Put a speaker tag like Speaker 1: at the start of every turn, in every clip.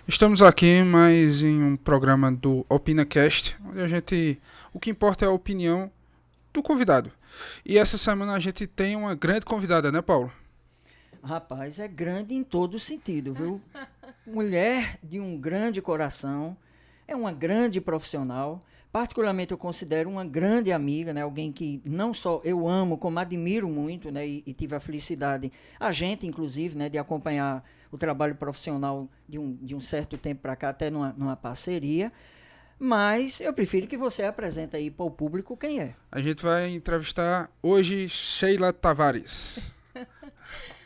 Speaker 1: Estamos aqui mais em um programa do OpinaCast, onde o que importa é a opinião do convidado. E essa semana a gente tem uma grande convidada, né, Paulo?
Speaker 2: Rapaz, é grande em todo sentido, viu? Mulher de um grande coração, é uma grande profissional. Particularmente eu considero uma grande amiga, né? Alguém que não só eu amo, como admiro muito, né? E tive a felicidade, a gente inclusive, né? De acompanhar o trabalho profissional de um certo tempo para cá, até numa parceria. Mas eu prefiro que você apresente aí para o público quem é.
Speaker 1: A gente vai entrevistar hoje Sheila Tavares.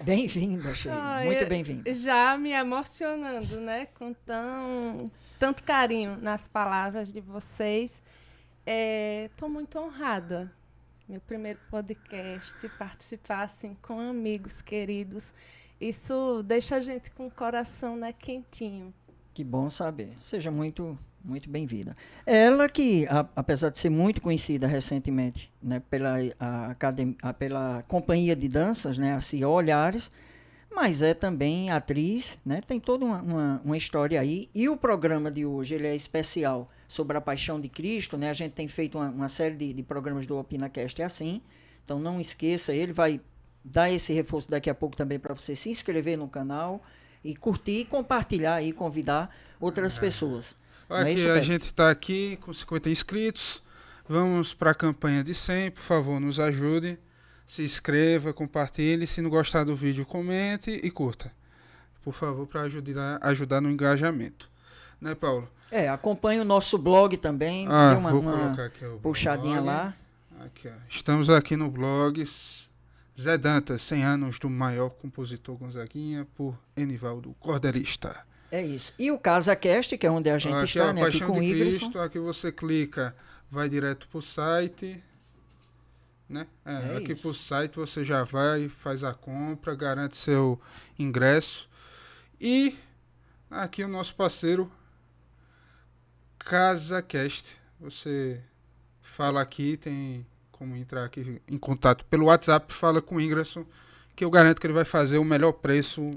Speaker 2: Bem-vinda, Sheila. Muito bem-vinda.
Speaker 3: Já me emocionando, né? Com tanto carinho nas palavras de vocês. Estou muito honrada. Meu primeiro podcast, participar assim com amigos queridos. Isso deixa a gente com o coração, né, quentinho.
Speaker 2: Que bom saber. Seja muito bem-vinda. Ela que, apesar de ser muito conhecida recentemente, né, pela companhia de danças, né, a CIA Olhares, mas é também atriz, né, tem toda uma história aí. E o programa de hoje ele é especial sobre a Paixão de Cristo. Né, a gente tem feito uma série de programas do OpinaCast assim. Então não esqueça, ele vai dar esse reforço daqui a pouco também para você se inscrever no canal e curtir, compartilhar e convidar outras pessoas. Não é
Speaker 1: Aqui
Speaker 2: isso,
Speaker 1: a
Speaker 2: Pedro?
Speaker 1: gente está aqui com 50 inscritos. Vamos para a campanha de 100, por favor, nos ajude. Se inscreva, compartilhe. Se não gostar do vídeo, comente e curta. Por favor, para ajudar no engajamento. Né, Paulo?
Speaker 2: Acompanhe o nosso blog também, dê
Speaker 1: Vou
Speaker 2: uma
Speaker 1: colocar aqui o
Speaker 2: puxadinha
Speaker 1: blog.
Speaker 2: lá.
Speaker 1: Aqui, ó. Estamos aqui no blog Zé Dantas, 100 anos do maior compositor Gonzaguinha, por Enivaldo Cordelista.
Speaker 2: É isso. E o CasaCast, que é onde a gente
Speaker 1: Aqui,
Speaker 2: está,
Speaker 1: ó,
Speaker 2: né? Aqui
Speaker 1: Paixão
Speaker 2: com
Speaker 1: de
Speaker 2: o Igreson.
Speaker 1: Cristo, aqui você clica, vai direto pro site, né?
Speaker 2: É
Speaker 1: Aqui pro
Speaker 2: isso.
Speaker 1: site você já vai, faz a compra, garante seu ingresso. E aqui o nosso parceiro CasaCast. Você fala aqui, tem como entrar aqui em contato pelo WhatsApp, fala com o Ingresso, que eu garanto que ele vai fazer o melhor preço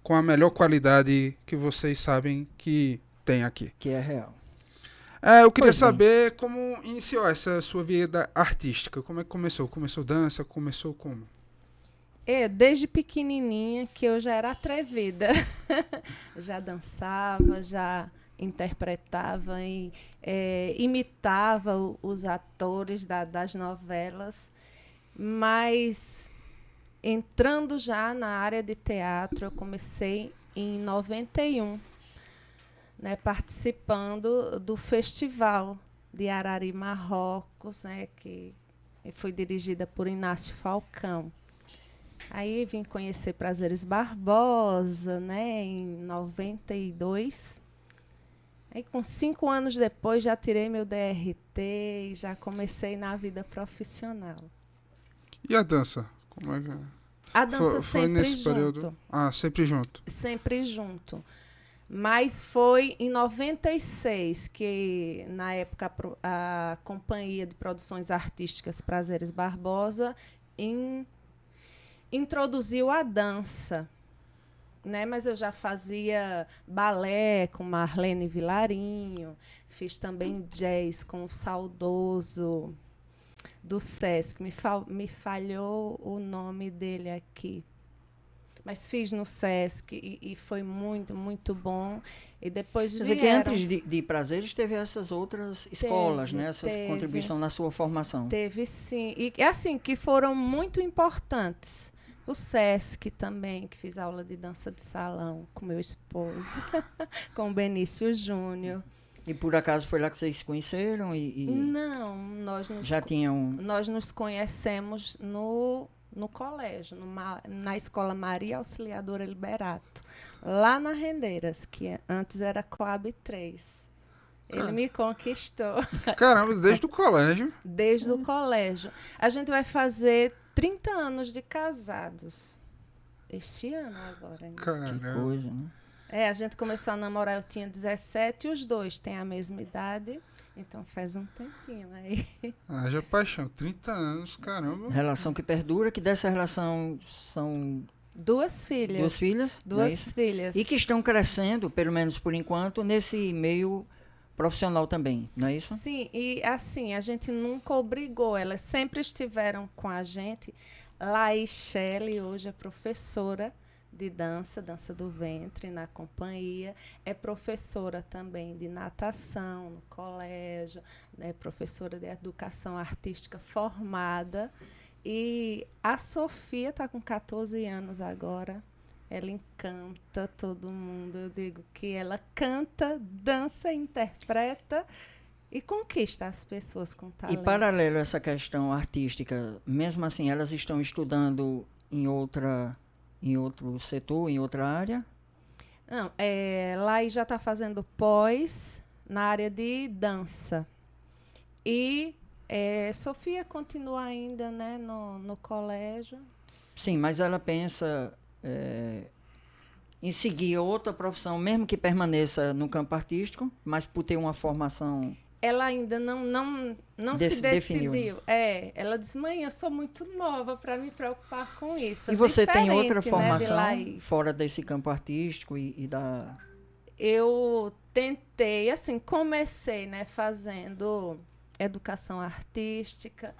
Speaker 1: com a melhor qualidade que vocês sabem que tem aqui.
Speaker 2: Que é real.
Speaker 1: Eu queria
Speaker 2: Pois bem.
Speaker 1: saber como iniciou essa sua vida artística. Como é que começou? Começou dança? Começou como?
Speaker 3: Desde pequenininha que eu já era atrevida. Já dançava, já interpretava e imitava os atores das novelas. Mas entrando já na área de teatro, eu comecei em 91, né, participando do festival de Arari, Marrocos, né, que foi dirigida por Inácio Falcão. Aí vim conhecer Prazeres Barbosa, né, em 92. Aí, com 5 anos depois, já tirei meu DRT e já comecei na vida profissional.
Speaker 1: E a dança? Como é que
Speaker 3: A dança
Speaker 1: foi
Speaker 3: sempre
Speaker 1: nesse período?
Speaker 3: junto.
Speaker 1: Sempre junto.
Speaker 3: Sempre junto. Mas foi em 96 que, na época, a Companhia de Produções Artísticas Prazeres Barbosa introduziu a dança. Né? Mas eu já fazia balé com Marlene Vilarinho, fiz também jazz com o saudoso do Sesc. Me falhou o nome dele aqui. Mas fiz no Sesc e foi muito, muito bom. E depois
Speaker 2: Quer dizer que
Speaker 3: vieram.
Speaker 2: antes de Prazeres teve essas outras escolas, né? Essas contribuições na sua formação.
Speaker 3: Teve sim. E assim, que foram muito importantes. O Sesc também, que fiz aula de dança de salão com meu esposo, com o Benício Júnior.
Speaker 2: E por acaso foi lá que vocês se conheceram?
Speaker 3: Não,
Speaker 2: tinham.
Speaker 3: Nós nos conhecemos no colégio, na escola Maria Auxiliadora Liberato, lá na Rendeiras, que antes era Coab 3. Ele me conquistou.
Speaker 1: Caramba, desde o colégio.
Speaker 3: Desde o colégio. A gente vai fazer 30 anos de casados. Este ano agora. Ainda.
Speaker 1: Caramba.
Speaker 2: Que coisa, né?
Speaker 3: A gente começou a namorar, eu tinha 17 e os dois têm a mesma idade. Então faz um tempinho aí.
Speaker 1: Já paixão, 30 anos, caramba.
Speaker 2: Relação que perdura, que dessa relação são
Speaker 3: 2 filhas.
Speaker 2: 2 filhas? não é
Speaker 3: 2
Speaker 2: isso?
Speaker 3: filhas.
Speaker 2: E que estão crescendo, pelo menos por enquanto, nesse meio profissional também, não é isso?
Speaker 3: Sim, e assim, a gente nunca obrigou, elas sempre estiveram com a gente. Laís Shelley hoje é professora de dança do ventre na companhia, é professora também de natação no colégio, é professora de educação artística formada. E a Sofia está com 14 anos agora. Ela encanta todo mundo. Eu digo que ela canta, dança, interpreta e conquista as pessoas com
Speaker 2: E
Speaker 3: talento.
Speaker 2: paralelo a essa questão artística, mesmo assim, elas estão estudando em outro setor, em outra área?
Speaker 3: Não, Laís já está fazendo pós na área de dança. E Sofia continua ainda, né, no colégio.
Speaker 2: Sim, mas ela pensa em seguir outra profissão, mesmo que permaneça no campo artístico, mas por ter uma formação...
Speaker 3: Ela ainda não se
Speaker 2: definiu.
Speaker 3: decidiu. Ela disse, mãe, eu sou muito nova para me preocupar com isso.
Speaker 2: E você tem
Speaker 3: Diferente,
Speaker 2: outra
Speaker 3: né, de
Speaker 2: formação
Speaker 3: Laís.
Speaker 2: fora desse campo artístico e da...
Speaker 3: Eu tentei, assim, comecei, né, fazendo educação artística.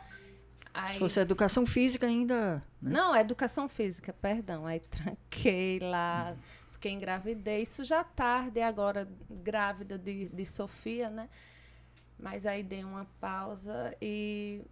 Speaker 3: Aí,
Speaker 2: Se fosse educação física ainda... né?
Speaker 3: não, educação física, perdão. Aí tranquei lá, porque engravidei. Isso já tarde, agora grávida de Sofia, né? Mas aí dei uma pausa e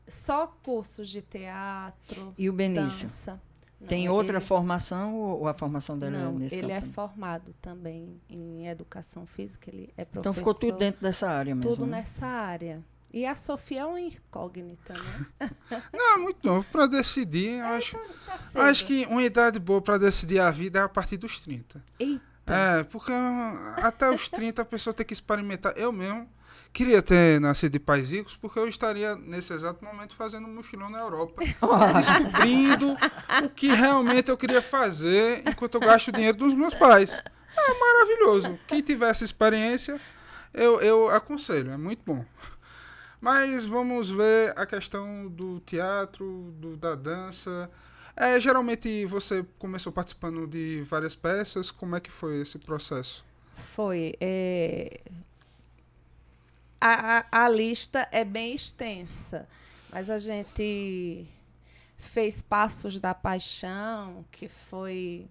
Speaker 3: só cursos de teatro,
Speaker 2: E o Benício?
Speaker 3: dança. Não,
Speaker 2: Tem outra
Speaker 3: ele-
Speaker 2: formação ou a formação dela é
Speaker 3: Não,
Speaker 2: nesse
Speaker 3: ele
Speaker 2: campo?
Speaker 3: é
Speaker 2: também?
Speaker 3: formado também em educação física, ele é professor.
Speaker 2: Então ficou tudo dentro dessa área mesmo,
Speaker 3: Tudo
Speaker 2: né?
Speaker 3: nessa área. E a Sofia é uma incógnita, né?
Speaker 1: Não, é muito novo para decidir. Eu acho,
Speaker 3: Tá cedo.
Speaker 1: acho que uma idade boa para decidir a vida é a partir dos 30.
Speaker 3: Eita,
Speaker 1: Porque até os 30 a pessoa tem que experimentar. Eu mesmo queria ter nascido de pais ricos, porque eu estaria, nesse exato momento, fazendo um mochilão na Europa, descobrindo o que realmente eu queria fazer enquanto eu gasto o dinheiro dos meus pais. É maravilhoso. Quem tiver essa experiência, eu aconselho, é muito bom. Mas vamos ver a questão do teatro, da dança. Geralmente você começou participando de várias peças, como é que foi esse processo?
Speaker 3: foi. A lista é bem extensa, mas a gente fez Passos da Paixão, que foi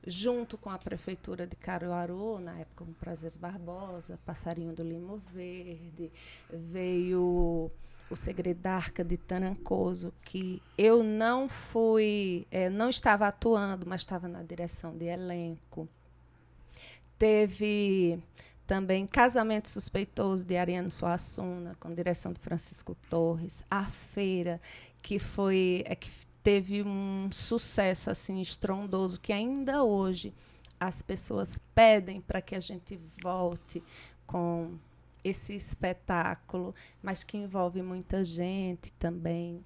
Speaker 3: junto com a Prefeitura de Caruaru, na época com Prazeres Barbosa, Passarinho do Limo Verde, veio O Segredo da Arca de Trancoso, que eu não fui, não estava atuando, mas estava na direção de elenco. Teve também Casamento Suspeitoso, de Ariano Suassuna, com direção de Francisco Torres. A Feira, que que teve um sucesso assim estrondoso, que ainda hoje as pessoas pedem para que a gente volte com esse espetáculo, mas que envolve muita gente também.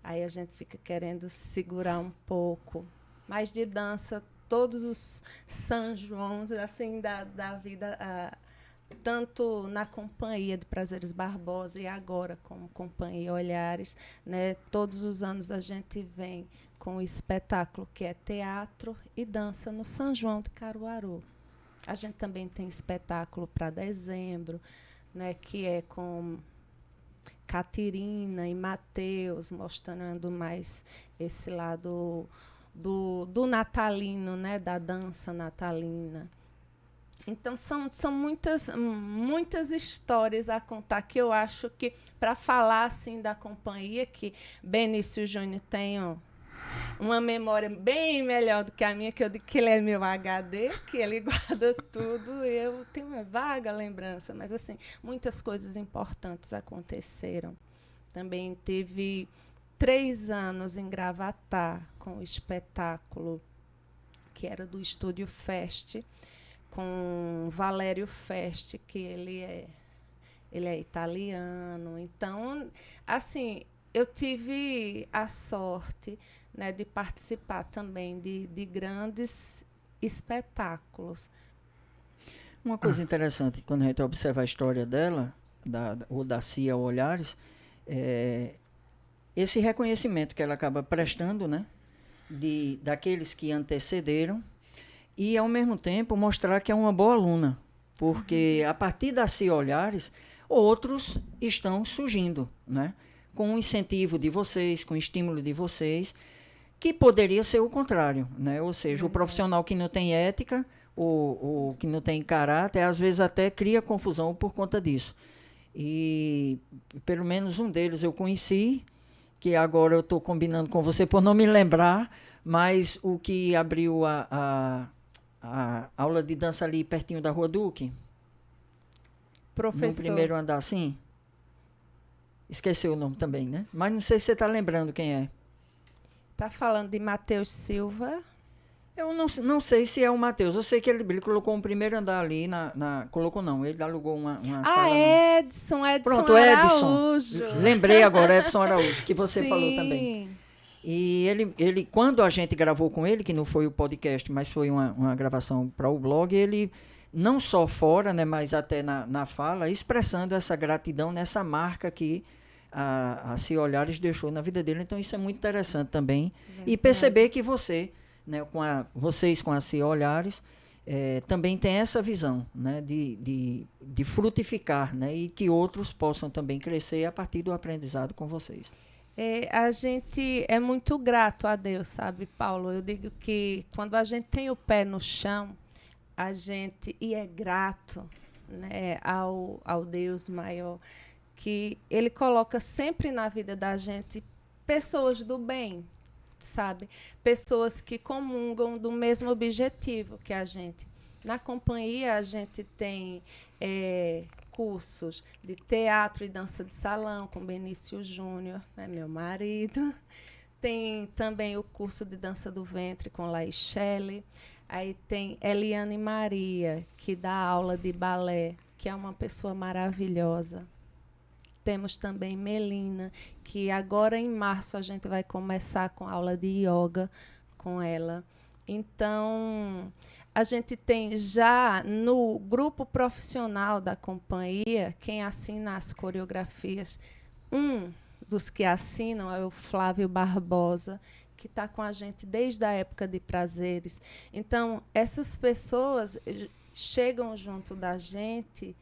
Speaker 3: Aí a gente fica querendo segurar um pouco. Mas de dança, todos os São Joões assim, da vida, tanto na companhia de Prazeres Barbosa e agora como companhia Olhares, né, todos os anos a gente vem com o espetáculo que é teatro e dança no São João de Caruaru. A gente também tem espetáculo para dezembro, né, que é com Catirina e Mateus, mostrando mais esse lado do natalino, né, da dança natalina. Então, são muitas histórias a contar, que eu acho que, para falar assim, da companhia, que Benício Júnior tem uma memória bem melhor do que a minha, que eu digo que ele é meu HD, que ele guarda tudo. Eu tenho uma vaga lembrança, mas assim, muitas coisas importantes aconteceram. Também teve 3 anos em Gravatá, com o espetáculo que era do Estúdio Fest, com Valério Fest, que ele é italiano. Então, assim, eu tive a sorte, né, de participar também de grandes espetáculos.
Speaker 2: Uma coisa interessante, quando a gente observa a história dela, ou da Cia Olhares, esse reconhecimento que ela acaba prestando, né, daqueles que antecederam e, ao mesmo tempo, mostrar que é uma boa aluna, porque a partir das olhares, outros estão surgindo, né? Com o incentivo de vocês, com o estímulo de vocês, que poderia ser o contrário, né? Ou seja, o profissional que não tem ética, ou que não tem caráter, às vezes até cria confusão por conta disso. E pelo menos um deles eu conheci, que agora eu estou combinando com você por não me lembrar, mas o que abriu a aula de dança ali pertinho da Rua Duque,
Speaker 3: Professor.
Speaker 2: no primeiro andar, sim. Esqueceu o nome também, né? Mas não sei se você está lembrando quem é.
Speaker 3: Tá falando de Matheus Silva.
Speaker 2: Eu não sei se é o Matheus. Eu sei que ele colocou um primeiro andar ali colocou não, ele alugou uma sala.
Speaker 3: Edson
Speaker 2: Pronto,
Speaker 3: Araújo.
Speaker 2: Edson. Lembrei agora, Edson Araújo, que você
Speaker 3: Sim.
Speaker 2: falou também. E ele, quando a gente gravou com ele, que não foi o podcast, mas foi uma gravação para o blog, ele, não só fora, né, mas até na fala, expressando essa gratidão nessa marca que a Se Olhares deixou na vida dele. Então, isso é muito interessante também. Verdade. E perceber que vocês com a Se Olhares também tem essa visão, né, de frutificar, né, e que outros possam também crescer a partir do aprendizado com vocês.
Speaker 3: A gente é muito grato a Deus, sabe, Paulo? Eu digo que quando a gente tem o pé no chão, e é grato, né, ao Deus maior, que Ele coloca sempre na vida da gente pessoas do bem, sabe? Pessoas que comungam do mesmo objetivo que a gente. Na companhia, a gente tem cursos de teatro e dança de salão com Benício Júnior, né, meu marido. Tem também o curso de dança do ventre com Laís Shelley. Aí tem Eliane Maria, que dá aula de balé, que é uma pessoa maravilhosa. Temos também Melina, que agora em março a gente vai começar com aula de yoga com ela. Então, a gente tem já no grupo profissional da companhia, quem assina as coreografias, um dos que assinam é o Flávio Barbosa, que está com a gente desde a época de Prazeres. Então, essas pessoas chegam junto da gente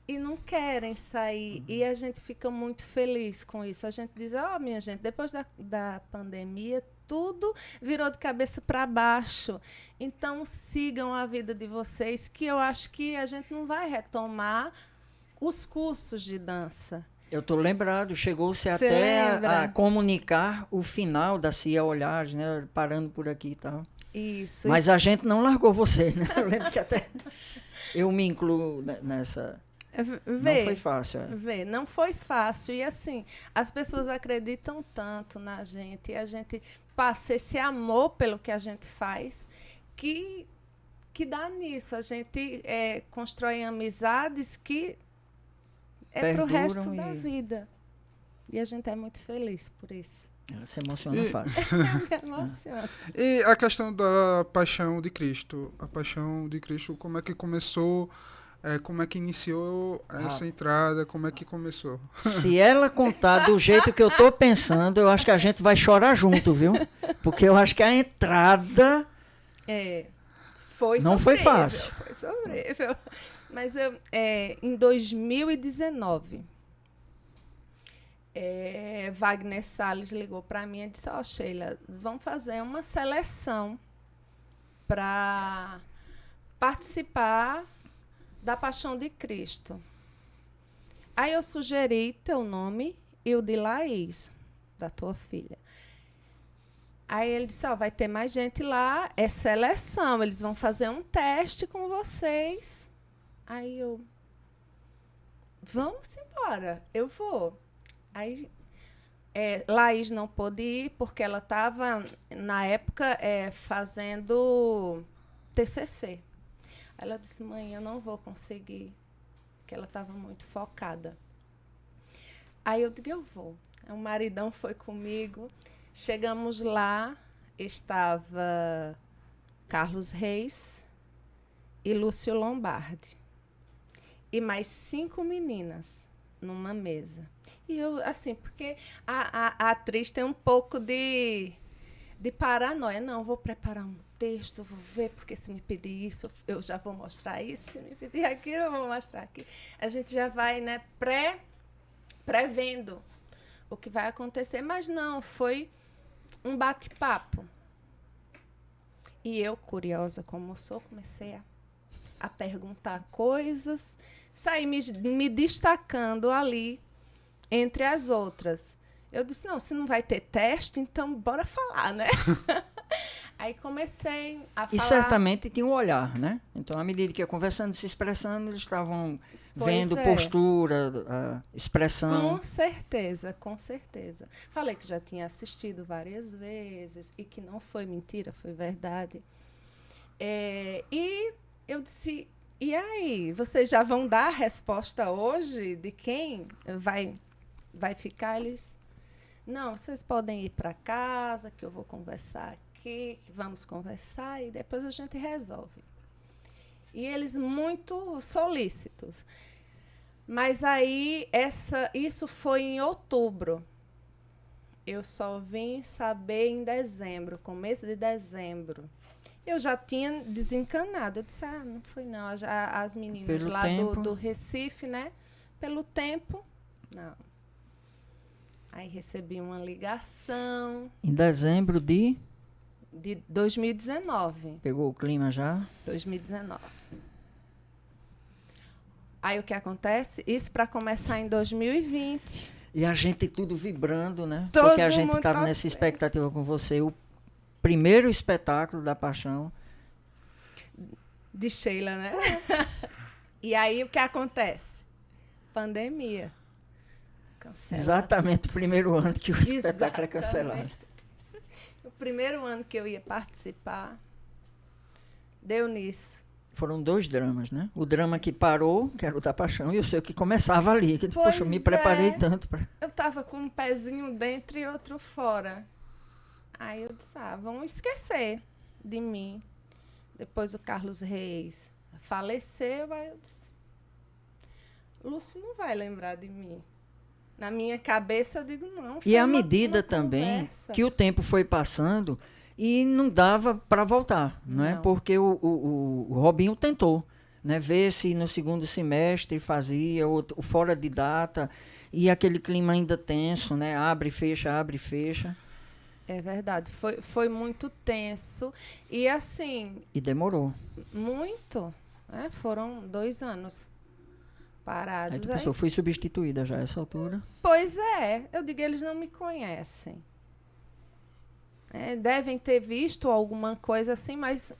Speaker 3: e não querem sair. E a gente fica muito feliz com isso. A gente diz, minha gente, depois da pandemia, tudo virou de cabeça para baixo. Então, sigam a vida de vocês, que eu acho que a gente não vai retomar os cursos de dança.
Speaker 2: Eu estou lembrado, chegou-se até a comunicar o final da CIA Olhares, né? Parando por aqui e tal.
Speaker 3: Isso.
Speaker 2: Mas a gente não largou você, né? Eu lembro que até eu me incluo nessa... Não foi fácil.
Speaker 3: Não foi fácil. E assim, as pessoas acreditam tanto na gente, e a gente passa esse amor pelo que a gente faz, que dá nisso. A gente constrói amizades que para o resto da vida. E a gente é muito feliz por isso.
Speaker 2: Ela se emociona fácil.
Speaker 3: Me emociona.
Speaker 1: E a questão da Paixão de Cristo? A Paixão de Cristo, como é que começou? Como é que iniciou essa entrada? Como é que começou?
Speaker 2: Se ela contar do jeito que eu tô pensando, eu acho que a gente vai chorar junto, viu? Porque eu acho que a entrada não foi fácil.
Speaker 3: Foi sofrível. Mas em 2019, Wagner Salles ligou para mim e disse, Sheila, vamos fazer uma seleção para participar da Paixão de Cristo. Aí eu sugeri teu nome e o de Laís, da tua filha. Aí ele disse, vai ter mais gente lá, é seleção, eles vão fazer um teste com vocês. Aí eu, vamos embora, eu vou. Aí Laís não pôde ir porque ela estava, na época, fazendo TCC. Ela disse, mãe, eu não vou conseguir, porque ela estava muito focada. Aí eu digo, eu vou. O maridão foi comigo. Chegamos lá, estava Carlos Reis e Lúcio Lombardi. E mais 5 meninas numa mesa. E eu, assim, porque a atriz tem um pouco de de paranoia. Não, vou preparar um texto, vou ver, porque se me pedir isso, eu já vou mostrar isso. Se me pedir aquilo, eu vou mostrar aquilo. A gente já vai, né, prevendo o que vai acontecer. Mas não, foi um bate-papo. E eu, curiosa como sou, comecei a perguntar coisas, saí me destacando ali entre as outras. Eu disse, não, se não vai ter teste, então bora falar, né? Aí comecei a falar.
Speaker 2: E certamente tinha um olhar, né? Então, à medida que ia conversando, se expressando, eles estavam vendo postura, expressão.
Speaker 3: Com certeza, com certeza. Falei que já tinha assistido várias vezes e que não foi mentira, foi verdade. E eu disse, e aí, vocês já vão dar a resposta hoje de quem vai ficar? Eles, não, vocês podem ir para casa, que eu vou conversar aqui, que vamos conversar e depois a gente resolve. E eles muito solícitos. Mas aí, isso foi em outubro. Eu só vim saber em dezembro, começo de dezembro. Eu já tinha desencanado. Eu disse, não foi não. As meninas
Speaker 2: Pelo
Speaker 3: lá
Speaker 2: tempo.
Speaker 3: do Recife, né? Pelo tempo, não. Aí recebi uma ligação.
Speaker 2: Em dezembro de
Speaker 3: 2019.
Speaker 2: Pegou o clima já?
Speaker 3: 2019. Aí o que acontece? Isso para começar em 2020.
Speaker 2: E a gente tudo vibrando, né?
Speaker 3: Todo
Speaker 2: Porque a gente
Speaker 3: mundo
Speaker 2: estava
Speaker 3: tá
Speaker 2: nessa
Speaker 3: certo.
Speaker 2: expectativa com você. O primeiro espetáculo da Paixão.
Speaker 3: De Sheila, né? E aí o que acontece? Pandemia. Cancelado.
Speaker 2: Exatamente o primeiro ano que o espetáculo é cancelado.
Speaker 3: Exatamente. O primeiro ano que eu ia participar, deu nisso.
Speaker 2: Foram 2 dramas, né? O drama que parou, que era o da Paixão, e o seu que começava ali. Que,
Speaker 3: Pois
Speaker 2: poxa, eu me preparei
Speaker 3: é.
Speaker 2: tanto para.
Speaker 3: Eu tava com um pezinho dentro e outro fora. Aí eu disse, vão esquecer de mim. Depois o Carlos Reis faleceu, aí eu disse, Lúcio não vai lembrar de mim. Na minha cabeça eu digo, não.
Speaker 2: E à medida também
Speaker 3: conversa.
Speaker 2: que o tempo foi passando e não dava para voltar, não é?
Speaker 3: Não.
Speaker 2: Porque o Robinho tentou, né? Ver se no segundo semestre fazia o fora de data e aquele clima ainda tenso, né? Abre e fecha, abre e fecha.
Speaker 3: É verdade, foi muito tenso. E assim,
Speaker 2: E demorou.
Speaker 3: muito. Né? Foram 2 anos parados.
Speaker 2: Aí tu pensou, fui substituída já a essa altura.
Speaker 3: Pois é, eu digo, eles não me conhecem. Devem ter visto alguma coisa assim, mas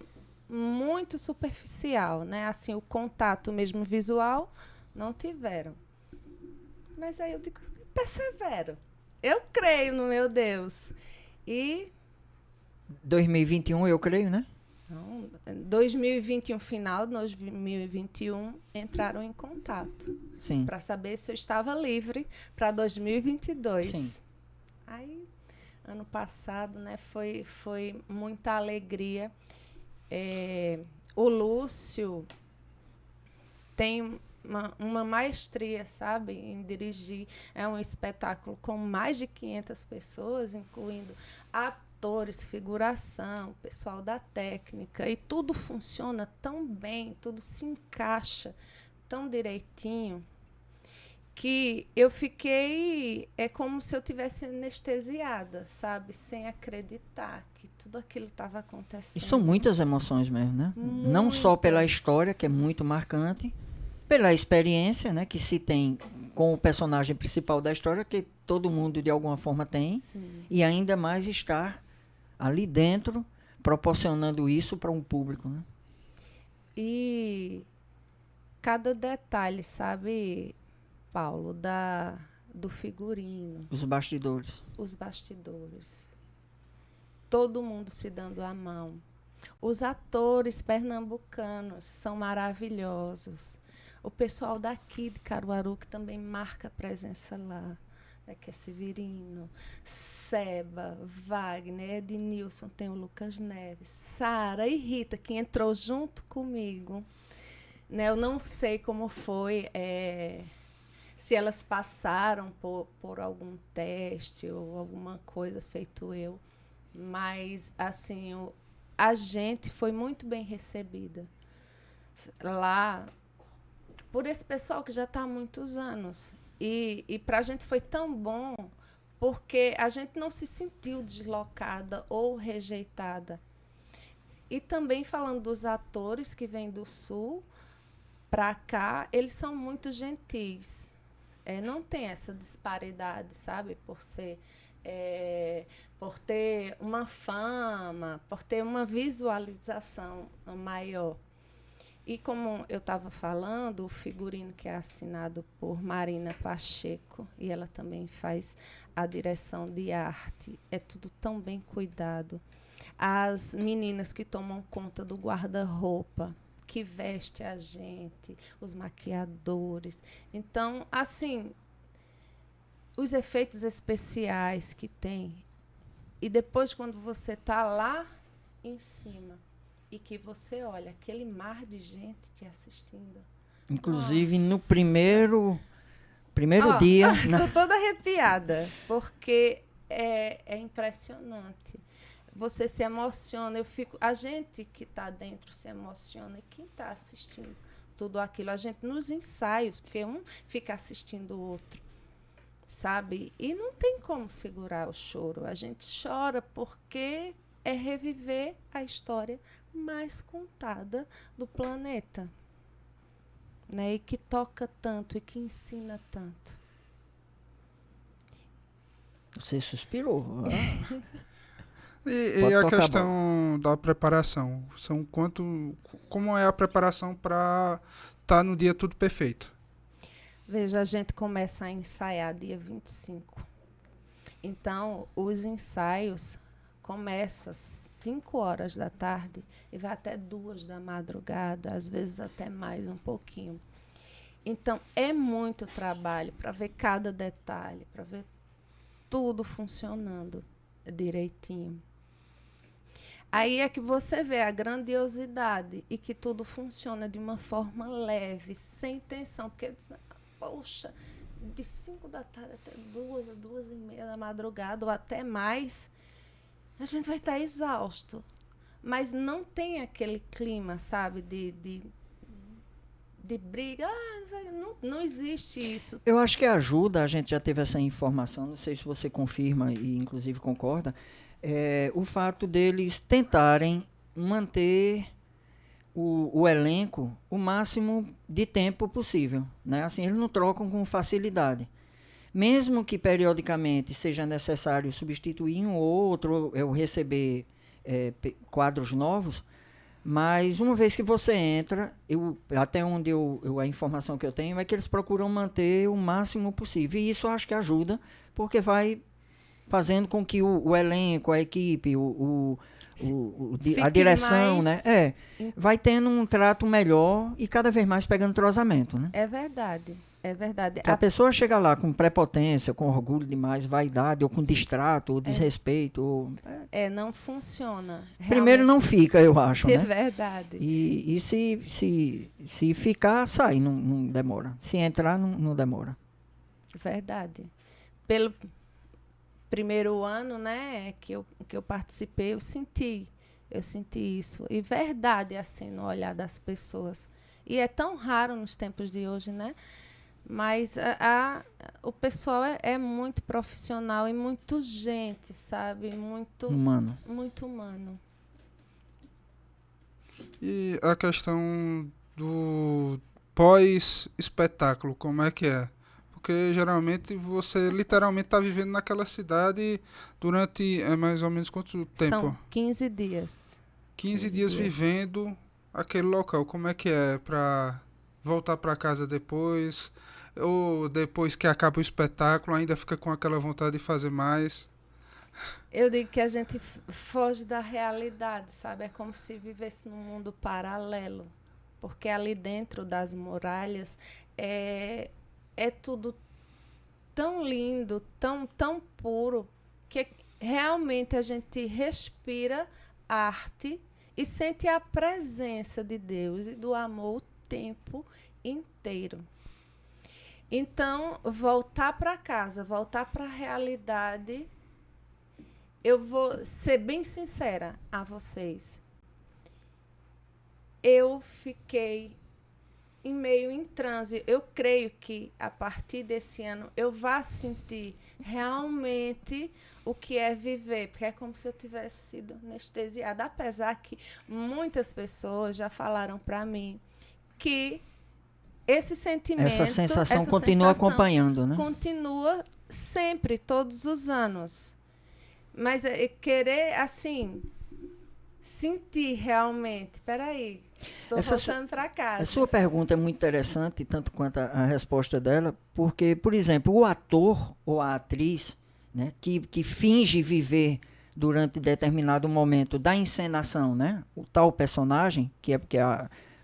Speaker 3: muito superficial, né? Assim, o contato mesmo visual não tiveram. Mas aí eu digo, persevero. Eu creio no meu Deus. E
Speaker 2: 2021, eu creio, né?
Speaker 3: 2021, final de 2021, entraram em contato
Speaker 2: Sim.
Speaker 3: para saber se eu estava livre para 2022.
Speaker 2: Sim.
Speaker 3: Aí, ano passado, né, foi muita alegria. O Lúcio tem uma maestria, sabe, em dirigir. É um espetáculo com mais de 500 pessoas, incluindo atores, figuração, pessoal da técnica, e tudo funciona tão bem, tudo se encaixa tão direitinho, que eu fiquei, é como se eu tivesse anestesiada, sabe, sem acreditar que tudo aquilo estava acontecendo.
Speaker 2: E são muitas emoções mesmo, né? Não só pela história, que é muito marcante, pela experiência, né, que se tem com o personagem principal da história, que todo mundo de alguma forma tem.
Speaker 3: Sim.
Speaker 2: E ainda mais estar ali dentro, proporcionando isso para um público, né?
Speaker 3: E cada detalhe, sabe, Paulo, do figurino,
Speaker 2: Os bastidores.
Speaker 3: os bastidores, todo mundo se dando a mão. Os atores pernambucanos são maravilhosos. O pessoal daqui de Caruaru, que também marca presença lá, que é Severino, Seba, Wagner, Ednilson, tem o Lucas Neves, Sara e Rita, que entrou junto comigo. Né, eu não sei como foi, se elas passaram por algum teste ou alguma coisa feito eu, Mas, assim, a gente foi muito bem recebida lá por esse pessoal que já está há muitos anos. E para a gente foi tão bom porque a gente não se sentiu deslocada ou rejeitada. E também falando dos atores que vêm do Sul para cá, eles são muito gentis. Não tem essa disparidade, sabe? Por ter uma fama, por ter uma visualização maior. E como eu estava falando, o figurino que é assinado por Marina Pacheco, e ela também faz a direção de arte, é tudo tão bem cuidado. As meninas que tomam conta do guarda-roupa, que veste a gente, os maquiadores. Então, assim, os efeitos especiais que tem. E depois, quando você está lá em cima e que você olha aquele mar de gente te assistindo.
Speaker 2: Inclusive,
Speaker 3: Nossa.
Speaker 2: no primeiro dia...
Speaker 3: Estou toda arrepiada, porque é impressionante. Você se emociona, a gente que está dentro se emociona, e quem está assistindo tudo aquilo, a gente nos ensaios, porque um fica assistindo o outro, sabe? E não tem como segurar o choro. A gente chora porque é reviver a história mais contada do planeta, né? E que toca tanto e que ensina tanto.
Speaker 2: Você suspirou.
Speaker 1: E a questão da preparação? Como é a preparação para estar no dia tudo perfeito?
Speaker 3: Veja, a gente começa a ensaiar dia 25. Então, os ensaios começam às 5 horas da tarde e vai até 2 da madrugada, às vezes até mais um pouquinho. Então, é muito trabalho para ver cada detalhe, para ver tudo funcionando direitinho. Aí é que você vê a grandiosidade e que tudo funciona de uma forma leve, sem tensão. Porque, poxa, de 5 da tarde até 2h30 da madrugada ou até mais, a gente vai estar exausto. Mas não tem aquele clima, sabe, de briga. Não existe isso.
Speaker 2: Eu acho que ajuda, a gente já teve essa informação, não sei se você confirma e inclusive concorda, o fato deles tentarem manter o elenco o máximo de tempo possível, né? Assim, eles não trocam com facilidade. Mesmo que periodicamente seja necessário substituir um ou outro, ou receber quadros novos, mas uma vez que você entra, até onde a informação que eu tenho é que eles procuram manter o máximo possível. E isso eu acho que ajuda, porque vai fazendo com que o elenco, a equipe, a direção, né, vai tendo um trato melhor e cada vez mais pegando entrosamento, né?
Speaker 3: É verdade. É verdade.
Speaker 2: Porque a pessoa chega lá com prepotência, com orgulho demais, vaidade, ou com distrato, ou desrespeito.
Speaker 3: Não funciona.
Speaker 2: Primeiro não fica, eu acho, né?
Speaker 3: É verdade.
Speaker 2: E se ficar, sai, não demora. Se entrar, não demora.
Speaker 3: Verdade. Pelo primeiro ano, né, que eu participei, eu senti isso. E verdade, assim, no olhar das pessoas. E é tão raro nos tempos de hoje, né? Mas o pessoal é muito profissional e muito gente, sabe? Muito
Speaker 2: humano.
Speaker 3: Muito humano.
Speaker 1: E a questão do pós-espetáculo, como é que é? Porque geralmente você literalmente está vivendo naquela cidade durante mais ou menos quanto tempo?
Speaker 3: São 15 dias.
Speaker 1: 15 dias vivendo aquele local. Como é que é para voltar para casa depois? Ou depois que acaba o espetáculo ainda fica com aquela vontade de fazer mais?
Speaker 3: Eu digo que a gente foge da realidade, sabe? É como se vivesse num mundo paralelo. Porque ali dentro das muralhas é tudo tão lindo, tão puro, que realmente a gente respira arte e sente a presença de Deus e do amor o tempo inteiro. Então, voltar para casa, voltar para a realidade eu vou ser bem sincera a vocês. Eu fiquei meio em transe. Eu creio que a partir desse ano eu vá sentir realmente o que é viver, porque é como se eu tivesse sido anestesiada, apesar que muitas pessoas já falaram para mim que esse sentimento,
Speaker 2: essa sensação continua acompanhando, né?
Speaker 3: Continua sempre, todos os anos. Mas querer, assim, sentir realmente, peraí, estou voltando para casa.
Speaker 2: A sua pergunta é muito interessante, tanto quanto a resposta dela, porque, por exemplo, o ator ou a atriz, né, que finge viver durante determinado momento da encenação, né, o tal personagem, que é porque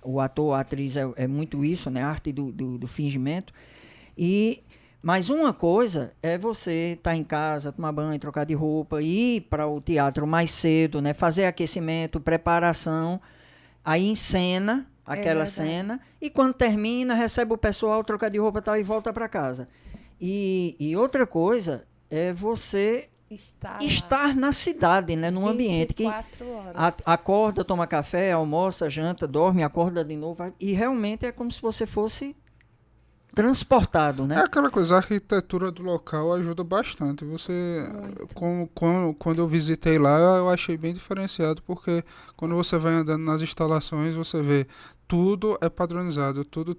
Speaker 2: o ator ou a atriz é muito isso, né, a arte do fingimento. Mas uma coisa é você estar em casa, tomar banho, trocar de roupa, ir para o teatro mais cedo, né, fazer aquecimento, preparação, aí encena aquela cena e quando termina, recebe o pessoal, troca de roupa tal, e volta para casa. E outra coisa é você estar na cidade, né, num ambiente que acorda, toma café, almoça, janta, dorme, acorda de novo, e realmente é como se você fosse transportado, né?
Speaker 1: É aquela coisa, a arquitetura do local ajuda bastante. Você, quando eu visitei lá, eu achei bem diferenciado, porque quando você vai andando nas instalações, você vê tudo é padronizado, tudo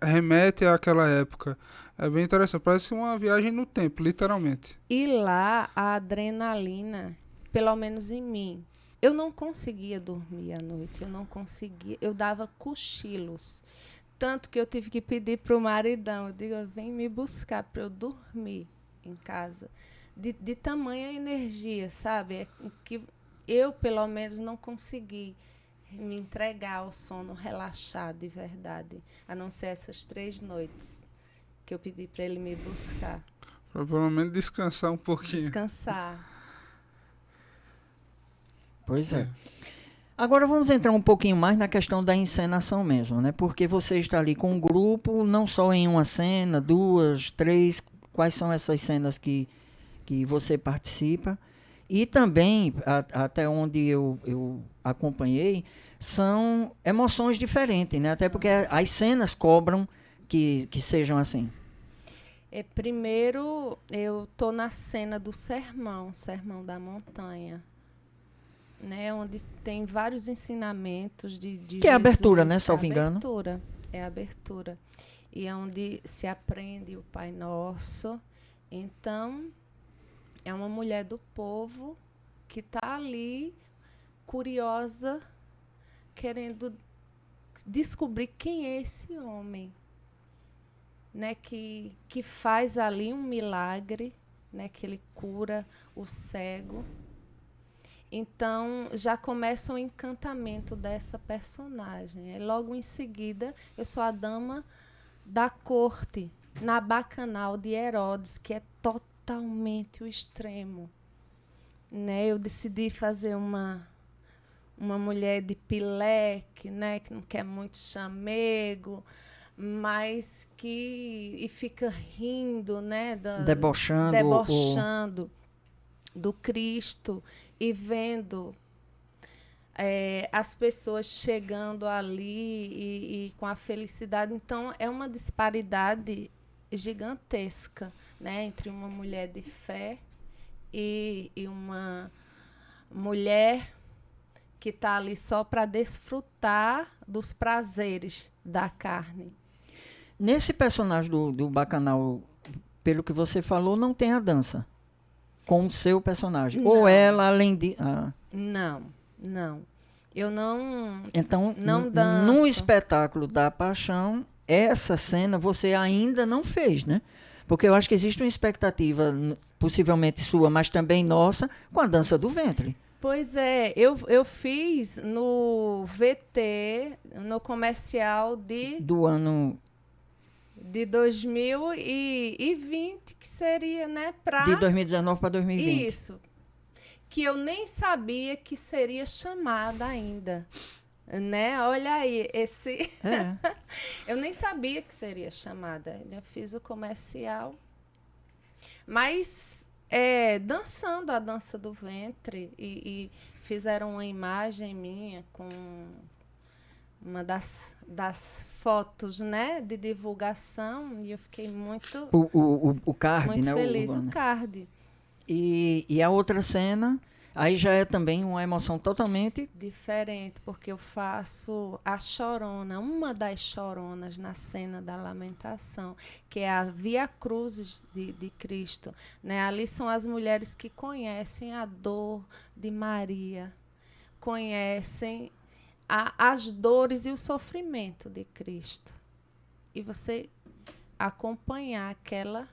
Speaker 1: remete àquela época. É bem interessante, parece uma viagem no tempo, literalmente.
Speaker 3: E lá, a adrenalina, pelo menos em mim, eu não conseguia dormir à noite, eu dava cochilos. Tanto que eu tive que pedir para o maridão, eu digo, vem me buscar para eu dormir em casa. De tamanha energia, sabe? Que eu, pelo menos, não consegui me entregar ao sono relaxado de verdade, a não ser essas 3 noites que eu pedi para ele me buscar.
Speaker 1: Para pelo menos descansar um pouquinho.
Speaker 3: Descansar.
Speaker 2: Pois é. Agora vamos entrar um pouquinho mais na questão da encenação mesmo, né? Porque você está ali com um grupo, não só em uma cena, 2, 3, quais são essas cenas que você participa? E também, até onde eu acompanhei, são emoções diferentes, né? Até porque as cenas cobram que sejam assim.
Speaker 3: Primeiro, eu estou na cena do Sermão da Montanha. Né, onde tem vários ensinamentos de que Jesus,
Speaker 2: é a abertura, né, salvo engano.
Speaker 3: É a abertura. E é onde se aprende o Pai Nosso. Então, é uma mulher do povo que está ali, curiosa, querendo descobrir quem é esse homem, né, que faz ali um milagre, né, que ele cura o cego. Então, já começa o encantamento dessa personagem. Logo em seguida, eu sou a dama da corte, na bacanal de Herodes, que é totalmente o extremo. Né? Eu decidi fazer uma mulher de pileque, né? Que não quer muito chamego, mas que fica rindo, né? Debochando do Cristo. E vendo as pessoas chegando ali e com a felicidade. Então, é uma disparidade gigantesca, né, entre uma mulher de fé e uma mulher que está ali só para desfrutar dos prazeres da carne.
Speaker 2: Nesse personagem do Bacanal, pelo que você falou, não tem a dança com o seu personagem. Não. Ou ela, além de...
Speaker 3: Não. Eu não...
Speaker 2: Então,
Speaker 3: não danço.
Speaker 2: No espetáculo da Paixão, essa cena você ainda não fez, né? Porque eu acho que existe uma expectativa, possivelmente sua, mas também nossa, com a dança do ventre.
Speaker 3: Pois é, eu fiz no VT, no comercial do
Speaker 2: ano...
Speaker 3: de 2020, que seria, né,
Speaker 2: de 2019 para 2020.
Speaker 3: Isso. Que eu nem sabia que seria chamada ainda. Né? Olha aí, eu nem sabia que seria chamada. Eu fiz o comercial. Mas dançando a dança do ventre e fizeram uma imagem minha com uma das fotos, né, de divulgação, e eu fiquei muito,
Speaker 2: O card,
Speaker 3: muito
Speaker 2: né?
Speaker 3: feliz.
Speaker 2: O
Speaker 3: O card.
Speaker 2: E a outra cena, aí já é também uma emoção totalmente...
Speaker 3: Diferente, porque eu faço a chorona, uma das choronas na cena da lamentação, que é a Via Cruzes de Cristo. Né? Ali são as mulheres que conhecem a dor de Maria, conhecem as dores e o sofrimento de Cristo. E você acompanhar aquela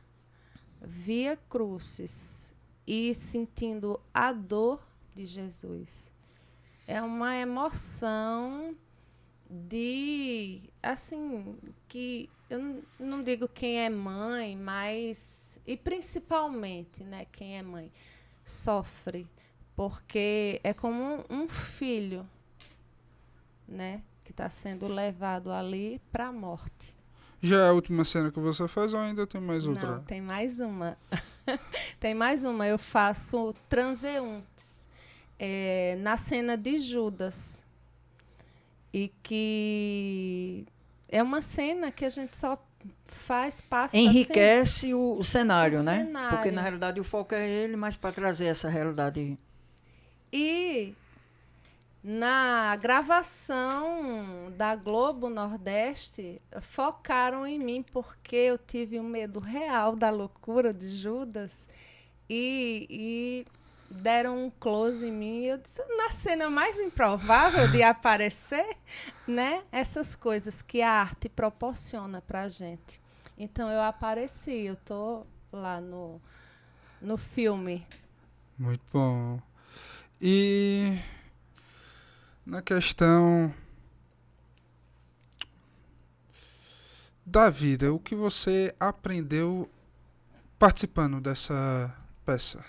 Speaker 3: Via Crucis e sentindo a dor de Jesus. É uma emoção de, assim, que eu não digo quem é mãe, mas, e principalmente, né, quem é mãe, sofre, porque é como um filho, né, que está sendo levado ali para a morte.
Speaker 1: Já é a última cena que você faz ou ainda tem mais outra?
Speaker 3: Não, tem mais uma. Tem mais uma. Eu faço transeuntes na cena de Judas. E que é uma cena que a gente só passa...
Speaker 2: Enriquece o cenário,
Speaker 3: o
Speaker 2: né?
Speaker 3: cenário.
Speaker 2: Porque, na realidade, o foco é ele, mas para trazer essa realidade...
Speaker 3: E na gravação da Globo Nordeste, focaram em mim porque eu tive um medo real da loucura de Judas e deram um close em mim. Eu disse, na cena mais improvável de aparecer, né? Essas coisas que a arte proporciona para a gente. Então eu apareci, eu tô lá no filme.
Speaker 1: Muito bom. E na questão da vida, o que você aprendeu participando dessa peça?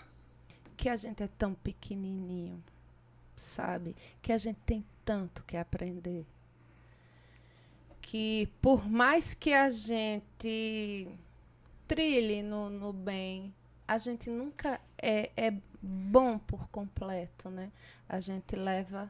Speaker 3: Que a gente é tão pequenininho, sabe? Que a gente tem tanto que aprender. Que por mais que a gente trilhe no bem, a gente nunca é bom por completo, né? A gente leva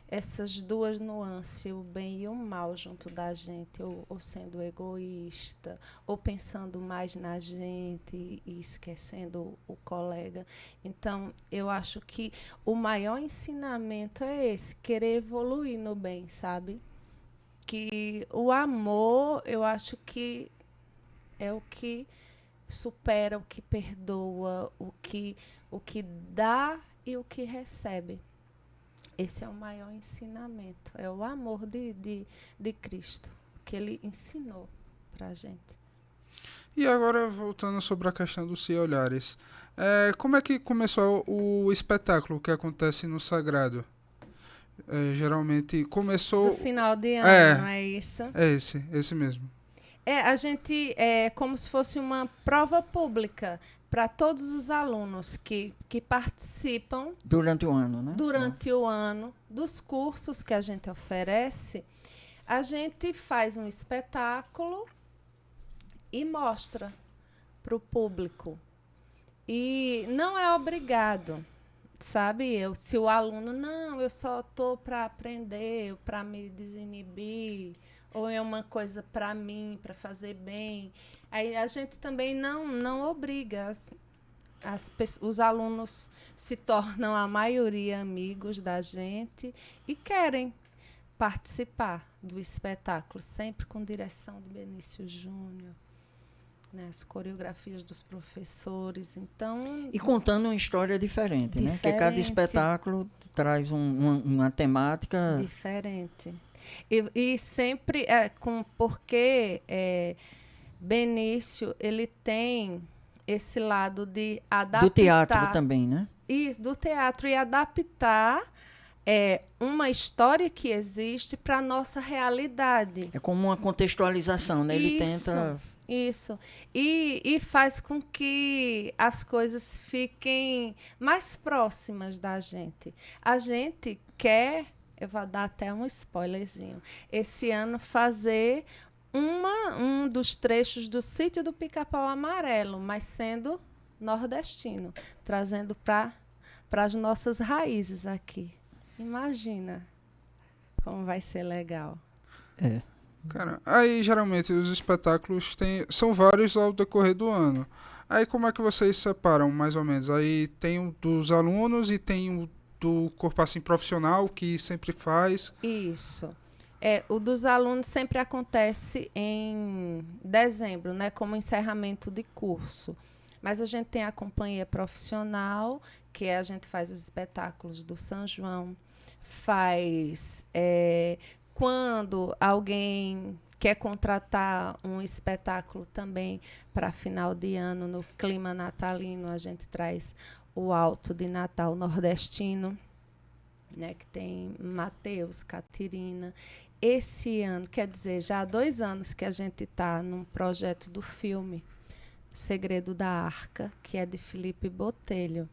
Speaker 3: essas duas nuances, o bem e o mal, junto da gente, ou sendo egoísta, ou pensando mais na gente e esquecendo o colega. Então, eu acho que o maior ensinamento é esse, querer evoluir no bem, sabe? Que o amor, eu acho que é o que supera, o que perdoa, o que dá e o que recebe. Esse é o maior ensinamento, é o amor de Cristo, que ele ensinou para a gente.
Speaker 1: E agora, voltando sobre a questão dos Se Olhares, como é que começou o espetáculo que acontece no Sagrado? Geralmente começou...
Speaker 3: Do final de ano, é isso?
Speaker 1: É esse mesmo.
Speaker 3: A gente é como se fosse uma prova pública para todos os alunos que participam
Speaker 2: Durante o ano, né?
Speaker 3: durante o ano dos cursos que a gente oferece. A gente faz um espetáculo e mostra para o público. E não é obrigado, sabe? Se o aluno, não, eu só estou para aprender, para me desinibir, ou é uma coisa para mim, para fazer bem. Aí a gente também não obriga. Os alunos se tornam, a maioria, amigos da gente e querem participar do espetáculo, sempre com direção de Benício Júnior, né, as coreografias dos professores. Então,
Speaker 2: E contando uma história diferente, né? Porque cada espetáculo traz uma temática...
Speaker 3: diferente. E sempre porque Benício, ele tem esse lado de adaptar...
Speaker 2: Do teatro também, né?
Speaker 3: Isso, do teatro, e adaptar uma história que existe para a nossa realidade.
Speaker 2: É como uma contextualização, né? Ele tenta...
Speaker 3: Isso. E faz com que as coisas fiquem mais próximas da gente. A gente quer, eu vou dar até um spoilerzinho, esse ano fazer um dos trechos do Sítio do Pica-Pau Amarelo, mas sendo nordestino, trazendo para as nossas raízes aqui. Imagina como vai ser legal.
Speaker 2: É.
Speaker 1: Cara, aí geralmente os espetáculos são vários ao decorrer do ano. Aí como é que vocês separam, mais ou menos? Aí tem o dos alunos e tem o do corpo assim profissional que sempre faz.
Speaker 3: Isso. O dos alunos sempre acontece em dezembro, né, como encerramento de curso. Mas a gente tem a companhia profissional, que a gente faz os espetáculos do São João, faz quando alguém quer contratar um espetáculo também para final de ano, no clima natalino, a gente traz o Alto de Natal nordestino, né, que tem Mateus, Catirina. Esse ano, quer dizer, já há 2 anos que a gente está num projeto do filme O Segredo da Arca, que é de Felipe Botelho.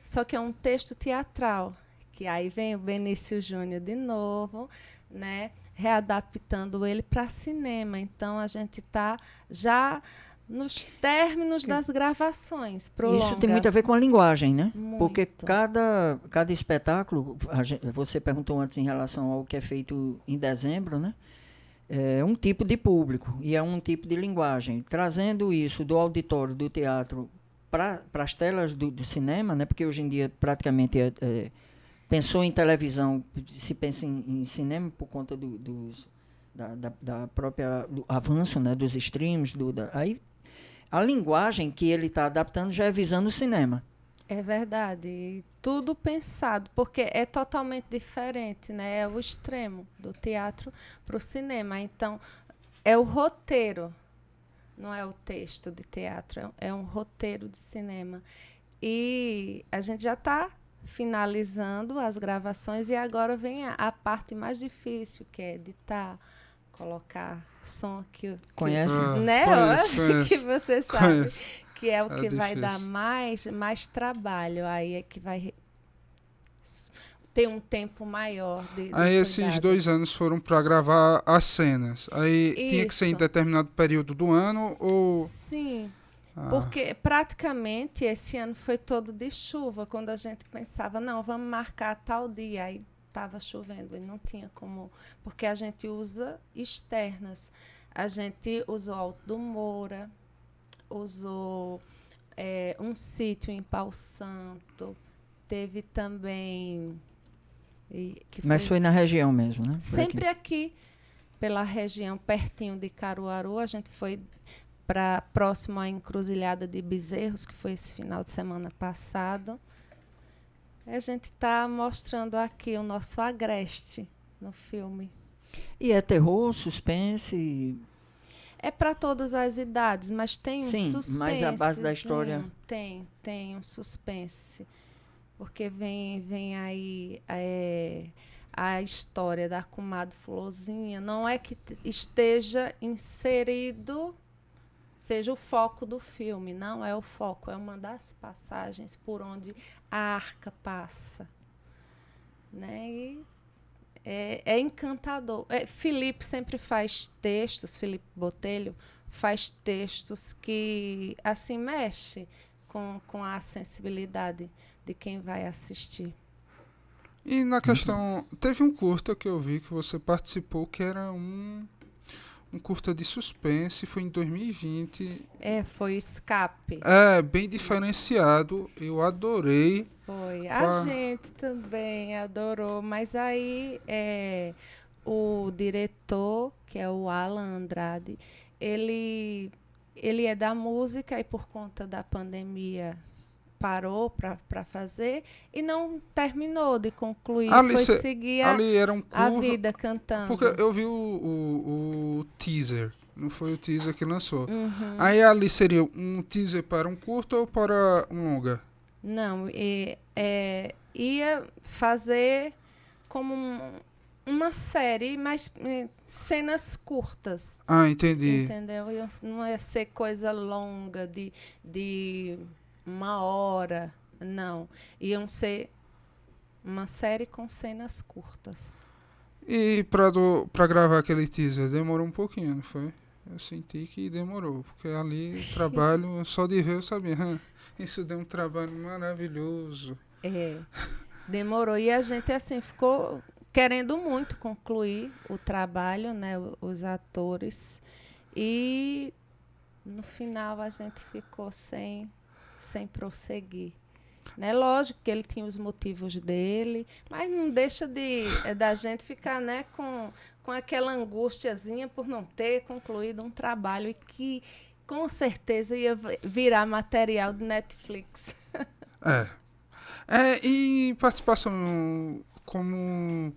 Speaker 3: Só que é um texto teatral, que aí vem o Benício Júnior de novo, né, readaptando ele para cinema. Então, a gente está já nos términos das gravações pro
Speaker 2: Isso
Speaker 3: longa.
Speaker 2: tem muito a ver com a linguagem, né?
Speaker 3: Muito.
Speaker 2: Porque cada espetáculo, você perguntou antes em relação ao que é feito em dezembro, né? É um tipo de público e é um tipo de linguagem. Trazendo isso do auditório, do teatro, para as telas do cinema, né? Porque hoje em dia praticamente pensou em televisão, se pensa em cinema por conta da própria do avanço, né? Dos streams, aí a linguagem que ele está adaptando já é visando o cinema.
Speaker 3: É verdade. E tudo pensado, porque é totalmente diferente, né? É o extremo do teatro para o cinema. Então, é o roteiro, não é o texto de teatro, é um roteiro de cinema. E a gente já está finalizando as gravações e agora vem a parte mais difícil, que é editar, colocar som que
Speaker 2: Conhece?
Speaker 3: né?
Speaker 1: Conheço.
Speaker 3: Que você sabe.
Speaker 1: Conheço.
Speaker 3: Que é o que vai dar
Speaker 1: difícil.
Speaker 3: mais trabalho. Aí é que vai ter um tempo maior de
Speaker 1: Aí esses
Speaker 3: cuidado.
Speaker 1: 2 anos foram para gravar as cenas. Aí tinha que ser em
Speaker 3: Isso.
Speaker 1: determinado período do ano ou...
Speaker 3: Sim,
Speaker 1: Ah,
Speaker 3: porque praticamente esse ano foi todo de chuva, quando a gente pensava, não, vamos marcar tal dia, aí estava chovendo e não tinha como, porque a gente usa externas. A gente usou Alto do Moura, usou um sítio em Pau Santo, teve também...
Speaker 2: Mas foi na região mesmo, né? Foi
Speaker 3: sempre aqui, pela região, pertinho de Caruaru. A gente foi próximo à Encruzilhada de Bezerros, que foi esse final de semana passado. A gente está mostrando aqui o nosso agreste no filme.
Speaker 2: E é terror, suspense?
Speaker 3: É para todas as idades, mas tem um
Speaker 2: Sim,
Speaker 3: suspense.
Speaker 2: mas a base da história...
Speaker 3: Tem um suspense. Porque vem aí a história da comadre Florzinha. Não é que esteja inserido, seja o foco do filme. Não é o foco, é uma das passagens por onde a arca passa. Né? E é encantador. Felipe sempre faz textos, Felipe Botelho faz textos que assim mexe com a sensibilidade de quem vai assistir.
Speaker 1: e na questão... Teve um curta que eu vi que você participou, que era um curta de suspense, foi em 2020.
Speaker 3: Foi Escape.
Speaker 1: É, bem diferenciado, eu adorei.
Speaker 3: Foi. A gente também adorou, mas aí o diretor, que é o Alan Andrade, ele é da música e por conta da pandemia parou para fazer e não terminou de concluir, foi seguir
Speaker 1: ali era um
Speaker 3: a
Speaker 1: curta,
Speaker 3: vida cantando.
Speaker 1: porque eu vi o teaser, não foi o teaser que lançou.
Speaker 3: Uhum.
Speaker 1: Aí ali seria um teaser para um curta ou para um longa?
Speaker 3: Não, ia fazer como uma série, mas cenas curtas.
Speaker 1: Ah, entendi.
Speaker 3: Entendeu? Não ia ser coisa longa de 1 hora, não. Iam ser uma série com cenas curtas.
Speaker 1: E pra gravar aquele teaser demorou um pouquinho, não foi? eu senti que demorou, porque ali o trabalho, só de ver eu sabia, isso deu um trabalho maravilhoso.
Speaker 3: É, demorou. E a gente, assim, ficou querendo muito concluir o trabalho, né, os atores. E no final a gente ficou sem prosseguir. Né? Lógico que ele tinha os motivos dele, mas não deixa da gente ficar, né, com aquela angustiazinha por não ter concluído um trabalho e que com certeza ia virar material de Netflix.
Speaker 1: E participação como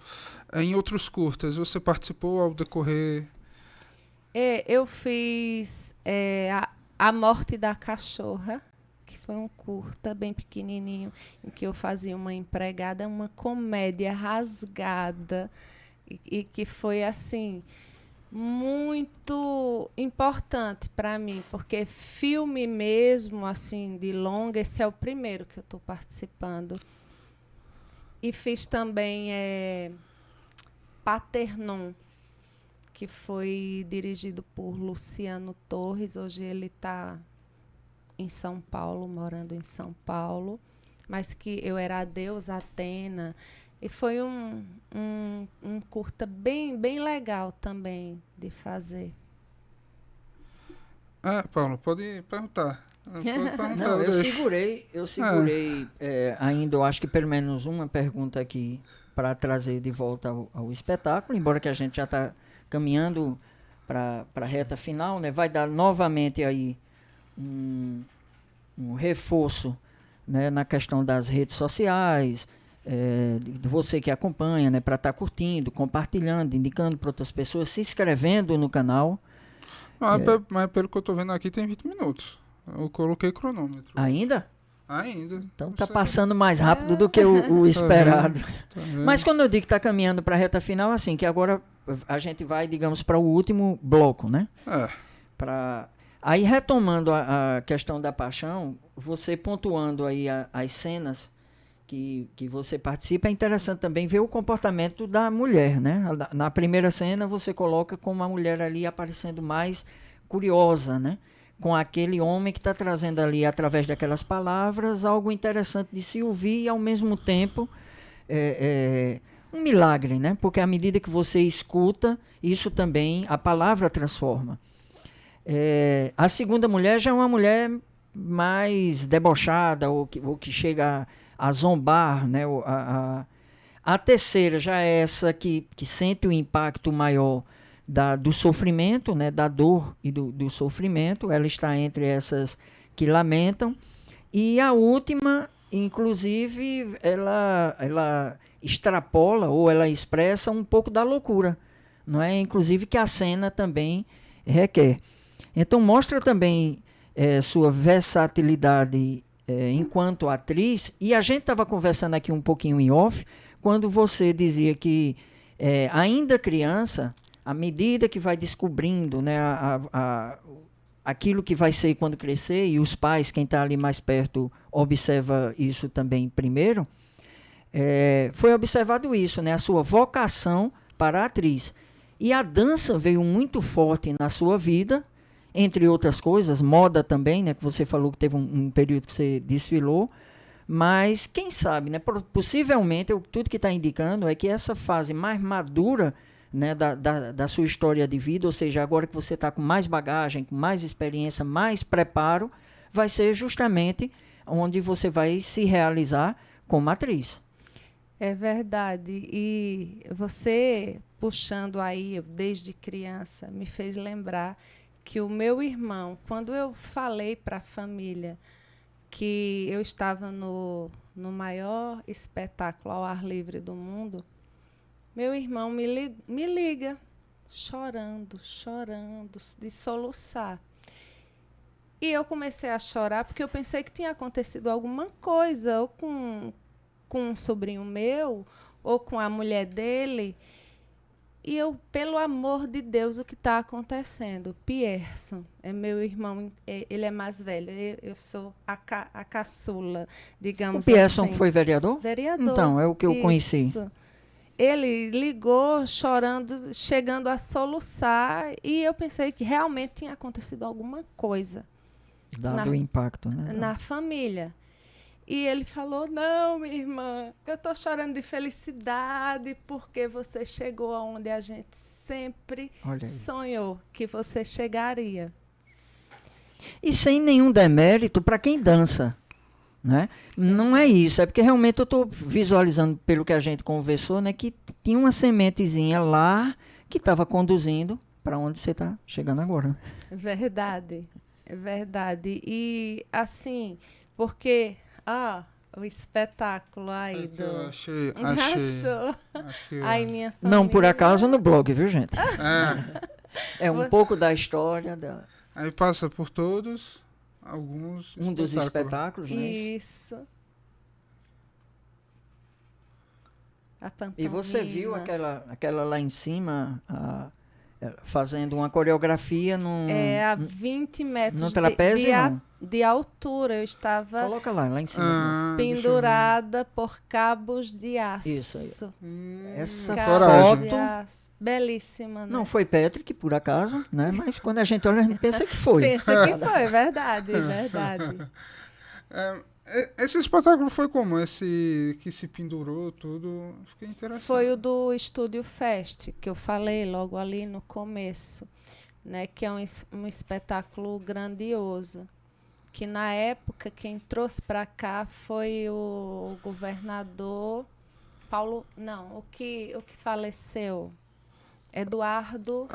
Speaker 1: em outros curtas, você participou ao decorrer?
Speaker 3: Eu fiz a Morte da Cachorra, que foi um curta bem pequenininho, em que eu fazia uma empregada, uma comédia rasgada, e que foi, assim, muito importante para mim, porque filme mesmo, assim, de longa, esse é o primeiro que eu estou participando. E fiz também Paternon, que foi dirigido por Luciano Torres. Hoje ele está em São Paulo, morando em São Paulo, mas que eu era a deusa Atena. E foi um curta bem legal também de fazer.
Speaker 1: Paulo, pode perguntar.
Speaker 2: Não, eu segurei ainda, eu acho que pelo menos uma pergunta aqui para trazer de volta ao espetáculo, embora que a gente já está caminhando para a reta final, né? Vai dar novamente aí um reforço, né, na questão das redes sociais, de você que acompanha, né, para estar curtindo, compartilhando, indicando para outras pessoas, se inscrevendo no canal.
Speaker 1: Mas pelo que eu estou vendo aqui tem 20 minutos. Eu coloquei cronômetro.
Speaker 2: Ainda?
Speaker 1: Ainda.
Speaker 2: Então está passando mais rápido do que o esperado.
Speaker 1: Tá vendo?
Speaker 2: Mas quando eu digo que está caminhando para a reta final, assim, que agora a gente vai, digamos, para o último bloco, né? Aí, retomando a questão da paixão, você pontuando aí as cenas que você participa, é interessante também ver o comportamento da mulher, né? Na primeira cena, você coloca como a mulher ali aparecendo mais curiosa, né? Com aquele homem que está trazendo ali, através daquelas palavras, algo interessante de se ouvir e, ao mesmo tempo, um milagre, né? Porque à medida que você escuta, isso também, a palavra transforma. A segunda mulher já é uma mulher mais debochada, ou que chega a zombar, né? A terceira já é essa que sente o impacto maior do sofrimento, né? Da dor e do sofrimento. Ela está entre essas que lamentam. E a última, inclusive, ela extrapola ou ela expressa um pouco da loucura, não é? Inclusive que a cena também requer. Então mostra também sua versatilidade enquanto atriz. E a gente estava conversando aqui um pouquinho em off, quando você dizia que ainda criança, à medida que vai descobrindo, né, aquilo que vai ser quando crescer, e os pais, quem está ali mais perto, observa isso também primeiro, foi observado isso, né, a sua vocação para a atriz. E a dança veio muito forte na sua vida, entre outras coisas, moda também, né, que você falou que teve um período que você desfilou, mas quem sabe, né, possivelmente, tudo que está indicando é que essa fase mais madura, né, da sua história de vida, ou seja, agora que você está com mais bagagem, com mais experiência, mais preparo, vai ser justamente onde você vai se realizar como atriz.
Speaker 3: É verdade. E você, puxando aí, desde criança, me fez lembrar que o meu irmão, quando eu falei para a família que eu estava no maior espetáculo ao ar livre do mundo, meu irmão me liga, chorando, de soluçar. E eu comecei a chorar porque eu pensei que tinha acontecido alguma coisa, ou com um sobrinho meu, ou com a mulher dele. E eu, pelo amor de Deus, o que está acontecendo? Pierson é meu irmão, ele é mais velho, eu sou a caçula, digamos assim.
Speaker 2: O Pierson foi vereador?
Speaker 3: Vereador.
Speaker 2: Então, é o que eu conheci.
Speaker 3: ele ligou chorando, chegando a soluçar, e eu pensei que realmente tinha acontecido alguma coisa
Speaker 2: Dado o impacto, né?
Speaker 3: na família. E ele falou: não, minha irmã, eu estou chorando de felicidade porque você chegou aonde a gente sempre sonhou que você chegaria.
Speaker 2: E sem nenhum demérito para quem dança. Né? Não é isso, é porque realmente eu estou visualizando, pelo que a gente conversou, né, que tinha uma sementezinha lá que estava conduzindo para onde você está chegando agora. Né?
Speaker 3: Verdade, é verdade. E assim, porque o espetáculo aí do...
Speaker 1: Achei.
Speaker 3: Achou? Aí minha família...
Speaker 2: Não por acaso no blog, viu, gente?
Speaker 1: É.
Speaker 2: É um pouco da história.
Speaker 1: Aí passa por todos... alguns
Speaker 2: dos espetáculos, né?
Speaker 3: Isso. A pantomima.
Speaker 2: E você viu aquela lá em cima fazendo uma coreografia
Speaker 3: a 20 metros
Speaker 2: no trapézio,
Speaker 3: de altura. Eu estava
Speaker 2: Coloca lá em cima.
Speaker 3: pendurada por cabos de aço.
Speaker 2: Isso aí. Essa
Speaker 3: cabos
Speaker 2: foto
Speaker 3: de aço. Belíssima, né?
Speaker 2: não foi Patrick, por acaso, né? Mas quando a gente olha, a gente pensa que foi.
Speaker 3: Pensa que foi, verdade, verdade.
Speaker 1: Esse espetáculo foi como? Esse que se pendurou tudo? Fiquei interessado.
Speaker 3: Foi o do Estúdio Fest, que eu falei logo ali no começo, né? Que é um espetáculo grandioso. Que na época quem trouxe para cá foi o governador Paulo... Não, o que faleceu... Eduardo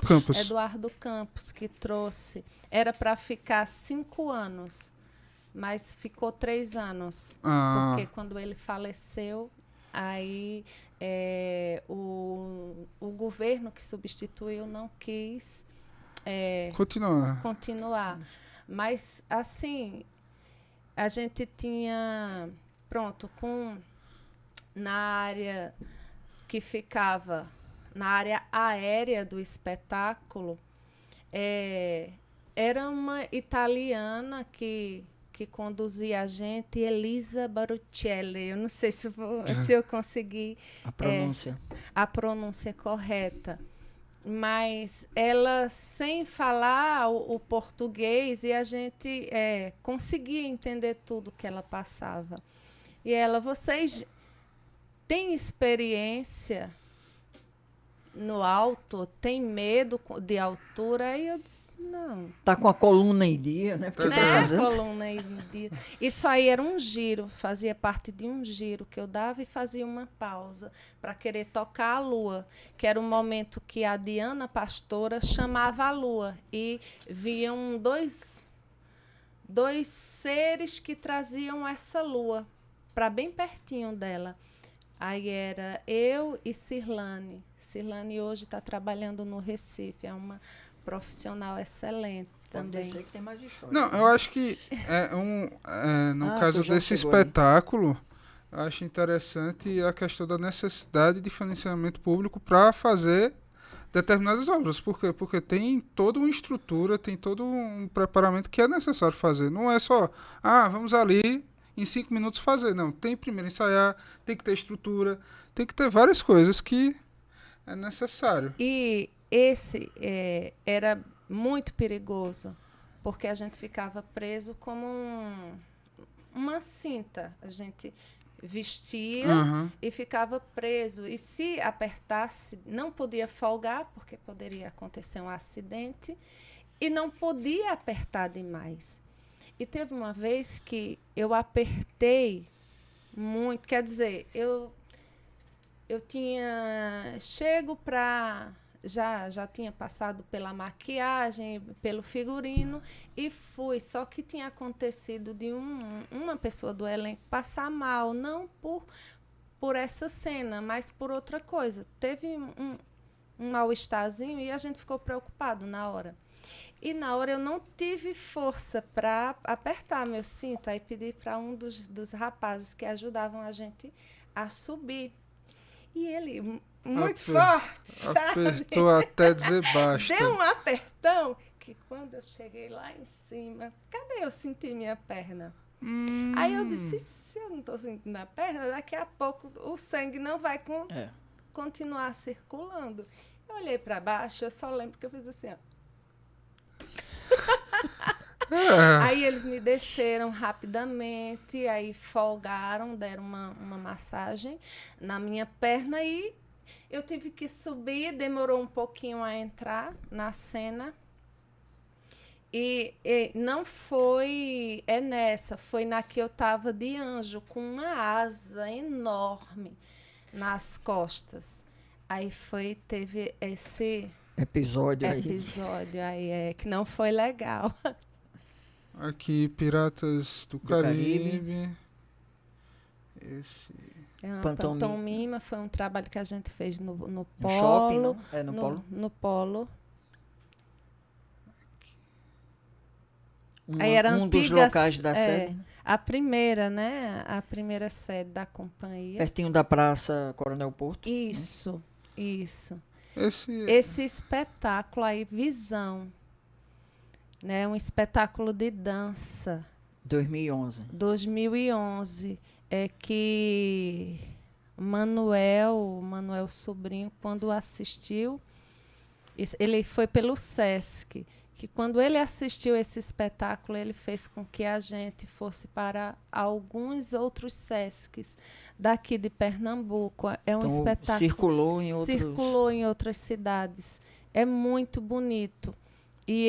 Speaker 1: Campos.
Speaker 3: Eduardo Campos, que trouxe. Era para ficar 5 anos, mas ficou 3 anos. Porque quando ele faleceu, aí o governo que substituiu não quis continuar. Mas, assim, a gente tinha... Pronto, na área que ficava... na área aérea do espetáculo, era uma italiana que conduzia a gente, Elisa Baruccelli. Eu não sei se eu consegui a pronúncia correta. Mas ela, sem falar o português, e a gente conseguia entender tudo que ela passava. E ela: vocês têm experiência no alto, tem medo de altura? Aí eu disse: não.
Speaker 2: Tá com a coluna em dia, né? Porque
Speaker 3: coluna em dia. Isso aí era um giro, fazia parte de um giro que eu dava e fazia uma pausa para querer tocar a lua, que era o momento que a Diana Pastora chamava a lua, e viam dois seres que traziam essa lua para bem pertinho dela. Aí era eu e Cirlane. Cirlane hoje está trabalhando no Recife. É uma profissional excelente também.
Speaker 2: Pode ser que tem mais história.
Speaker 1: Não, eu acho que no caso desse espetáculo, eu acho interessante a questão da necessidade de financiamento público para fazer determinadas obras. Por quê? Porque tem toda uma estrutura, tem todo um preparamento que é necessário fazer. Não é só, vamos ali... em 5 minutos fazer. Não, tem primeiro ensaiar, tem que ter estrutura, tem que ter várias coisas que é necessário.
Speaker 3: E esse era muito perigoso, porque a gente ficava preso como uma cinta. A gente vestia e ficava preso. E se apertasse, não podia folgar, porque poderia acontecer um acidente, e não podia apertar demais. E teve uma vez que eu apertei muito, quer dizer, eu tinha chego para... Já tinha passado pela maquiagem, pelo figurino, e fui. Só que tinha acontecido de uma pessoa do elenco passar mal, não por essa cena, mas por outra coisa. Teve um mal-estarzinho e a gente ficou preocupado na hora. E na hora eu não tive força para apertar meu cinto. Aí pedi para um dos rapazes que ajudavam a gente a subir. E ele, muito forte, sabe?
Speaker 1: Apertou até dizer basta.
Speaker 3: Deu um apertão que quando eu cheguei lá em cima, cadê eu senti minha perna? Aí eu disse: se eu não estou sentindo a perna, daqui a pouco o sangue não vai continuar circulando. Eu olhei para baixo, eu só lembro que eu fiz assim, ó. Aí eles me desceram rapidamente, aí folgaram, deram uma massagem na minha perna e eu tive que subir, demorou um pouquinho a entrar na cena. E não foi foi na que eu estava de anjo, com uma asa enorme nas costas. Aí teve esse
Speaker 2: episódio
Speaker 3: aí que não foi legal.
Speaker 1: Aqui, Piratas do Caribe. Esse...
Speaker 3: É uma pantomima, foi um trabalho que a gente fez no Polo.
Speaker 2: No shopping, não? É no Polo?
Speaker 3: No Polo. Aí era
Speaker 2: dos locais da sede. Né?
Speaker 3: A primeira, né? A primeira sede da companhia.
Speaker 2: Pertinho da Praça Coronel Porto.
Speaker 3: Isso, né? Isso.
Speaker 1: Esse
Speaker 3: espetáculo aí, Visão, né? Um espetáculo de dança. 2011. É que Manuel Sobrinho, quando assistiu, ele foi pelo Sesc, que quando ele assistiu esse espetáculo, ele fez com que a gente fosse para alguns outros Sescs daqui de Pernambuco. É um espetáculo
Speaker 2: circulou em
Speaker 3: outras cidades. É muito bonito. E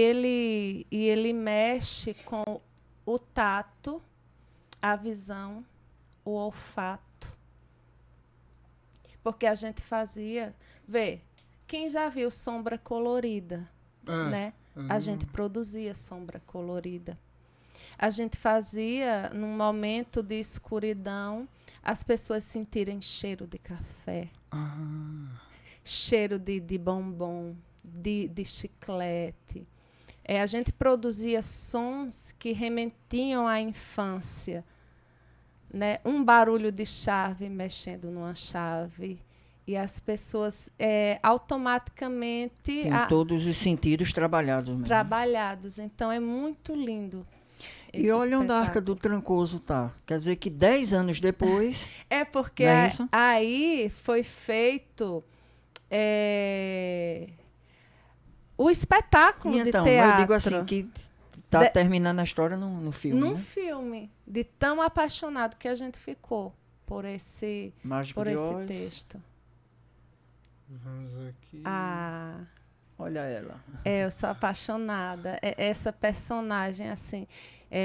Speaker 3: ele mexe com o tato, a visão, o olfato. Porque a gente fazia... Vê, quem já viu sombra colorida, né? A gente produzia sombra colorida. A gente fazia, num momento de escuridão, as pessoas sentirem cheiro de café, cheiro de bombom, de chiclete. A gente produzia sons que remetiam à infância, né? Um barulho de chave mexendo numa chave. E as pessoas automaticamente...
Speaker 2: Com todos os sentidos trabalhados mesmo.
Speaker 3: Trabalhados. Então, é muito lindo.
Speaker 2: E olha onde a Arca do Trancoso tá. Quer dizer que 10 anos depois...
Speaker 3: É porque aí foi feito o espetáculo de teatro.
Speaker 2: Então, eu digo assim, que está terminando a história no filme,
Speaker 3: Num filme. De tão apaixonado que a gente ficou por esse texto.
Speaker 1: Vamos aqui.
Speaker 2: Olha ela.
Speaker 3: Eu sou apaixonada. Essa personagem, assim,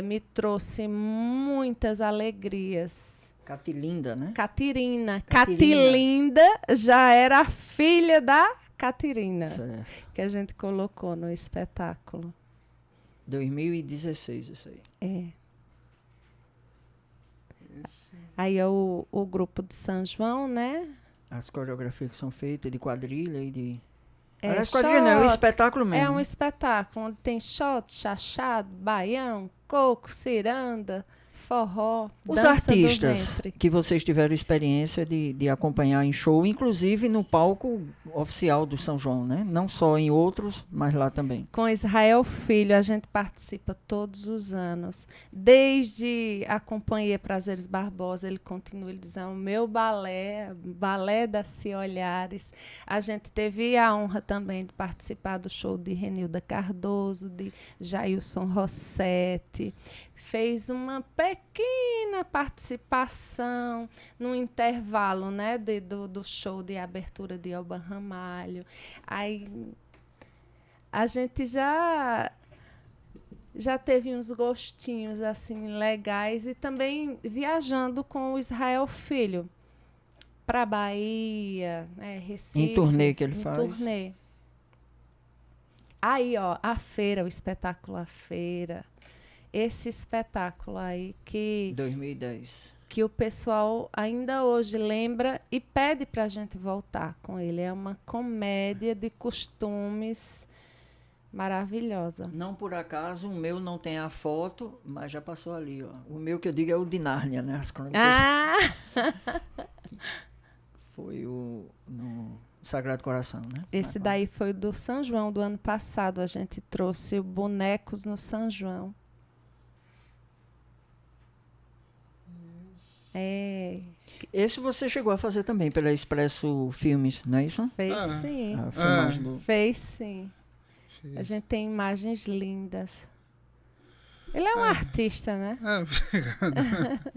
Speaker 3: me trouxe muitas alegrias.
Speaker 2: Catilinda, né?
Speaker 3: Catirina. Catilinda já era a filha da Catirina.
Speaker 2: Certo.
Speaker 3: Que a gente colocou no espetáculo.
Speaker 2: 2016, isso aí.
Speaker 3: Aí é o grupo de São João, né?
Speaker 2: As coreografias que são feitas de quadrilha e de...
Speaker 3: quadrilha
Speaker 2: não, é um espetáculo mesmo.
Speaker 3: É um espetáculo onde tem shot, chachado, baião, coco, ciranda, forró,
Speaker 2: os
Speaker 3: dança
Speaker 2: artistas
Speaker 3: do ventre.
Speaker 2: Que vocês tiveram experiência de acompanhar em show, inclusive no palco oficial do São João, né? Não só em outros, mas lá também.
Speaker 3: Com Israel Filho, a gente participa todos os anos. Desde a companhia Prazeres Barbosa, ele continua, ele diz, o meu balé da Cia Olhares. A gente teve a honra também de participar do show de Renilda Cardoso, de Jailson Rossetti. Fez uma pequena participação no intervalo, né, do show de abertura de Elba Ramalho. Aí a gente já teve uns gostinhos assim legais e também viajando com o Israel Filho para Bahia, né, Recife.
Speaker 2: Em turnê que ele faz.
Speaker 3: Turnê. Aí, a feira, o espetáculo A Feira. Esse espetáculo aí que
Speaker 2: 2010.
Speaker 3: Que o pessoal ainda hoje lembra e pede para a gente voltar com ele. É uma comédia de costumes maravilhosa.
Speaker 2: Não por acaso, o meu não tem a foto, mas já passou ali. Ó. O meu que eu digo é o de Nárnia, né? As crônicas. Foi no Sagrado Coração, né?
Speaker 3: Esse daí foi do São João do ano passado. A gente trouxe bonecos no São João.
Speaker 2: Esse você chegou a fazer também pela Expresso Filmes, não é isso?
Speaker 3: Fez sim.
Speaker 2: A filmagem do...
Speaker 3: Fez sim. A gente tem imagens lindas. Ele é um artista, né?
Speaker 1: Obrigado.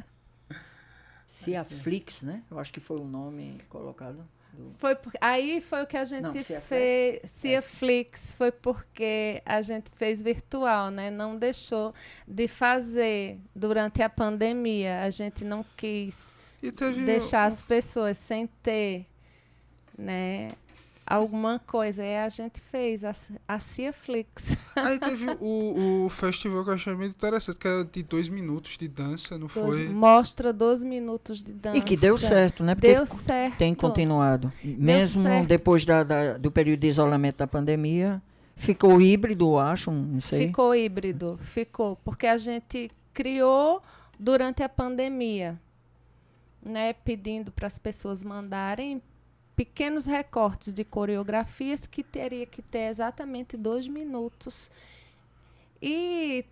Speaker 2: Ciaflix, né? Eu acho que foi o nome colocado.
Speaker 3: Aí foi o que a gente fez. Ciaflix foi porque a gente fez virtual, né? Não deixou de fazer durante a pandemia. A gente não quis deixar as pessoas sem ter, né, alguma coisa. E a gente fez a Ciaflix.
Speaker 1: Aí teve o festival que eu achei muito interessante, que era de 2 minutos de dança, não foi?
Speaker 3: Mostra 12 minutos de dança.
Speaker 2: E que deu certo, né? Porque
Speaker 3: deu certo.
Speaker 2: Tem continuado. Mesmo
Speaker 3: certo.
Speaker 2: depois do período de isolamento da pandemia, ficou híbrido, eu acho, não sei.
Speaker 3: Ficou híbrido, porque a gente criou durante a pandemia, né? Pedindo para as pessoas mandarem pequenos recortes de coreografias que teria que ter exatamente 2 minutos. E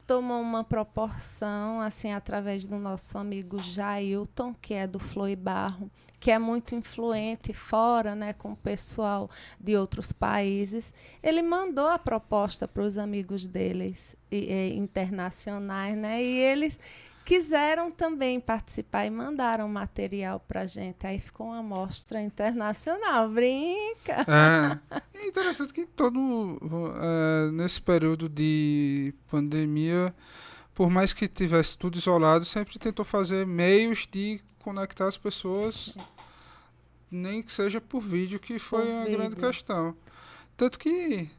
Speaker 3: tomou uma proporção, assim, através do nosso amigo Jailton, que é do Flor e Barro, que é muito influente fora, né, com o pessoal de outros países. Ele mandou a proposta para os amigos deles, internacionais, né, e eles quiseram também participar e mandaram material para a gente. Aí ficou uma mostra internacional. Brinca!
Speaker 1: É interessante que nesse período de pandemia, por mais que tivesse tudo isolado, sempre tentou fazer meios de conectar as pessoas, nem que seja por vídeo, que foi uma grande questão. Tanto que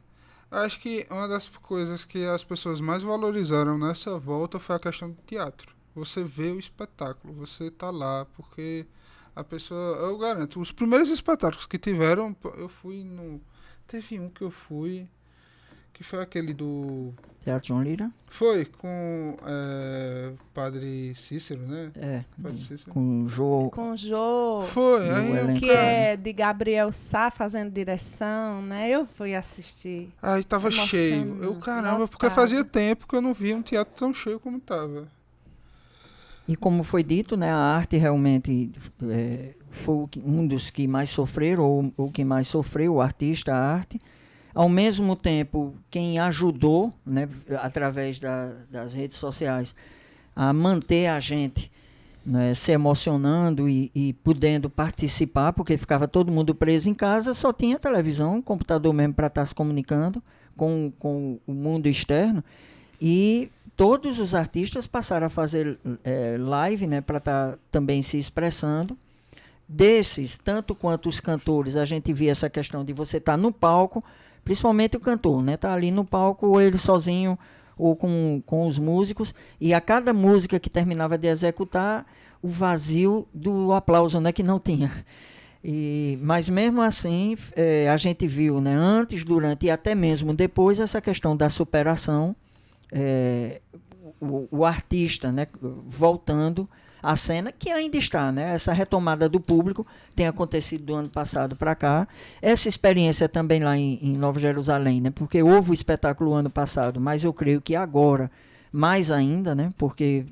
Speaker 1: acho que uma das coisas que as pessoas mais valorizaram nessa volta foi a questão do teatro. Você vê o espetáculo, você tá lá, porque a pessoa... Eu garanto, os primeiros espetáculos que tiveram, eu fui no... Teve um que eu fui, que foi aquele do...
Speaker 2: Teatro João Lira?
Speaker 1: Foi, com Padre Cícero, né? Padre Cícero.
Speaker 2: Com o Jô.
Speaker 3: Com o Jô.
Speaker 1: Foi, aí
Speaker 3: que é de Gabriel Sá fazendo direção, né? Eu fui assistir.
Speaker 1: Aí tava cheio. Caramba, porque fazia tempo que eu não via um teatro tão cheio como tava.
Speaker 2: E como foi dito, né, a arte realmente foi um dos que mais sofreram, ou o que mais sofreu, o artista, a arte. Ao mesmo tempo, quem ajudou, né, através das redes sociais, a manter a gente, né, se emocionando e podendo participar, porque ficava todo mundo preso em casa, só tinha televisão, computador mesmo para estar se comunicando com o mundo externo. E todos os artistas passaram a fazer live, né, para estar também se expressando. Desses, tanto quanto os cantores, a gente via essa questão de você estar no palco, principalmente o cantor, né, tá ali no palco, ou ele sozinho, ou com os músicos, e a cada música que terminava de executar, o vazio do aplauso, né, que não tinha. Mas mesmo assim, a gente viu, né, antes, durante e até mesmo depois, essa questão da superação, o artista, né, voltando à cena, que ainda está, né? Essa retomada do público tem acontecido do ano passado para cá. Essa experiência também lá em Nova Jerusalém, né? Porque houve o espetáculo ano passado, mas eu creio que agora, mais ainda, né? Porque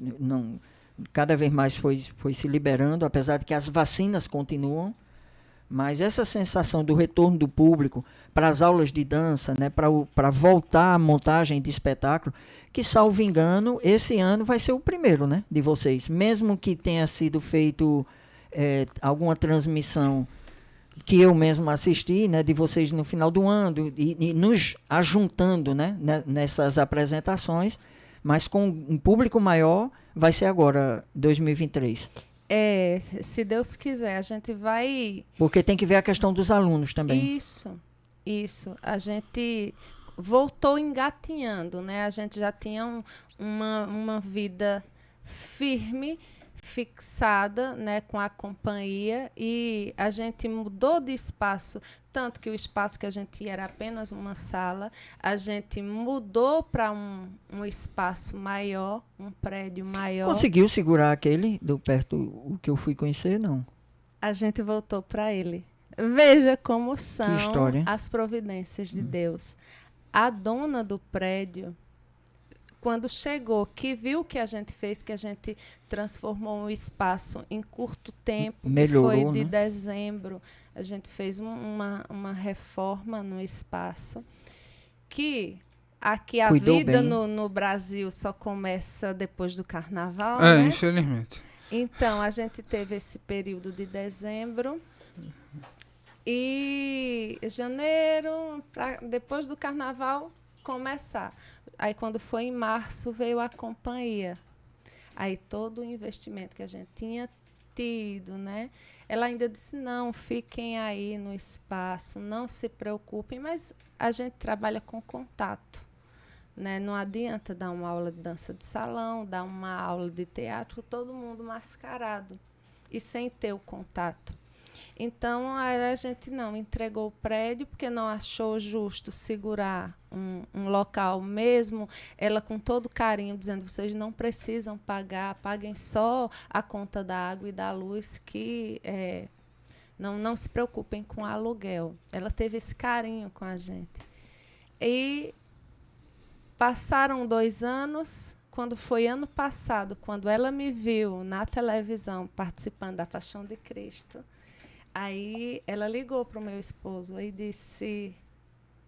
Speaker 2: cada vez mais foi se liberando, apesar de que as vacinas continuam. Mas essa sensação do retorno do público para as aulas de dança, né, para voltar à montagem de espetáculo, que, salvo engano, esse ano vai ser o primeiro, né, de vocês. Mesmo que tenha sido feito alguma transmissão que eu mesmo assisti, né, de vocês no final do ano, e nos ajuntando, né, nessas apresentações, mas com um público maior, vai ser agora, 2023.
Speaker 3: Se Deus quiser, a gente vai...
Speaker 2: Porque tem que ver a questão dos alunos também.
Speaker 3: Isso. A gente voltou engatinhando, né? A gente já tinha uma vida firme, fixada, né, com a companhia, e a gente mudou de espaço, tanto que o espaço que a gente ia era apenas uma sala, a gente mudou para um espaço maior, um prédio maior.
Speaker 2: Conseguiu segurar aquele do perto, o que eu fui conhecer, não?
Speaker 3: A gente voltou para ele. Veja como são
Speaker 2: história,
Speaker 3: as providências de Deus. A dona do prédio quando chegou, que viu o que a gente fez, que a gente transformou um espaço em curto tempo,
Speaker 2: Melhorou,
Speaker 3: que foi de
Speaker 2: né?
Speaker 3: dezembro, a gente fez uma reforma no espaço, que aqui a
Speaker 2: Cuidou
Speaker 3: vida
Speaker 2: bem.
Speaker 3: no Brasil só começa depois do carnaval,
Speaker 1: É,
Speaker 3: né?
Speaker 1: infelizmente.
Speaker 3: Então, a gente teve esse período de dezembro e janeiro, depois do carnaval, começar. Aí, quando foi em março, veio a companhia. Aí, todo o investimento que a gente tinha tido, né? Ela ainda disse, não, fiquem aí no espaço, não se preocupem, mas a gente trabalha com contato. Né? Não adianta dar uma aula de dança de salão, dar uma aula de teatro, todo mundo mascarado e sem ter o contato. Então, a gente não entregou o prédio porque não achou justo segurar um local mesmo, ela com todo carinho dizendo, vocês não precisam pagar, paguem só a conta da água e da luz, que não se preocupem com aluguel. Ela teve esse carinho com a gente. E passaram 2 anos, quando foi ano passado, quando ela me viu na televisão participando da Paixão de Cristo, aí ela ligou para o meu esposo e disse,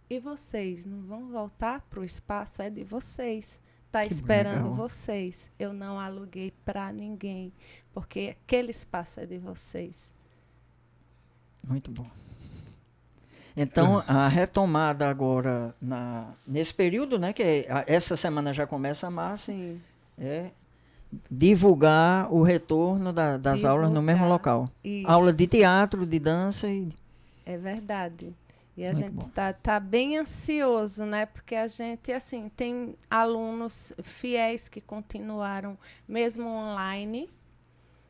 Speaker 3: e vocês não vão voltar para o espaço? É de vocês. Está esperando
Speaker 2: legal.
Speaker 3: vocês. Eu não aluguei para ninguém, porque aquele espaço é de vocês.
Speaker 2: Muito bom. Então, a retomada agora, nesse período, né, que essa semana já começa a março,
Speaker 3: Sim.
Speaker 2: é divulgar o retorno das aulas no mesmo local.
Speaker 3: Isso.
Speaker 2: Aula de teatro, de dança e...
Speaker 3: É verdade. E a
Speaker 2: Muito
Speaker 3: gente
Speaker 2: bom.
Speaker 3: tá bem ansioso, né? Porque a gente, assim, tem alunos fiéis que continuaram mesmo online,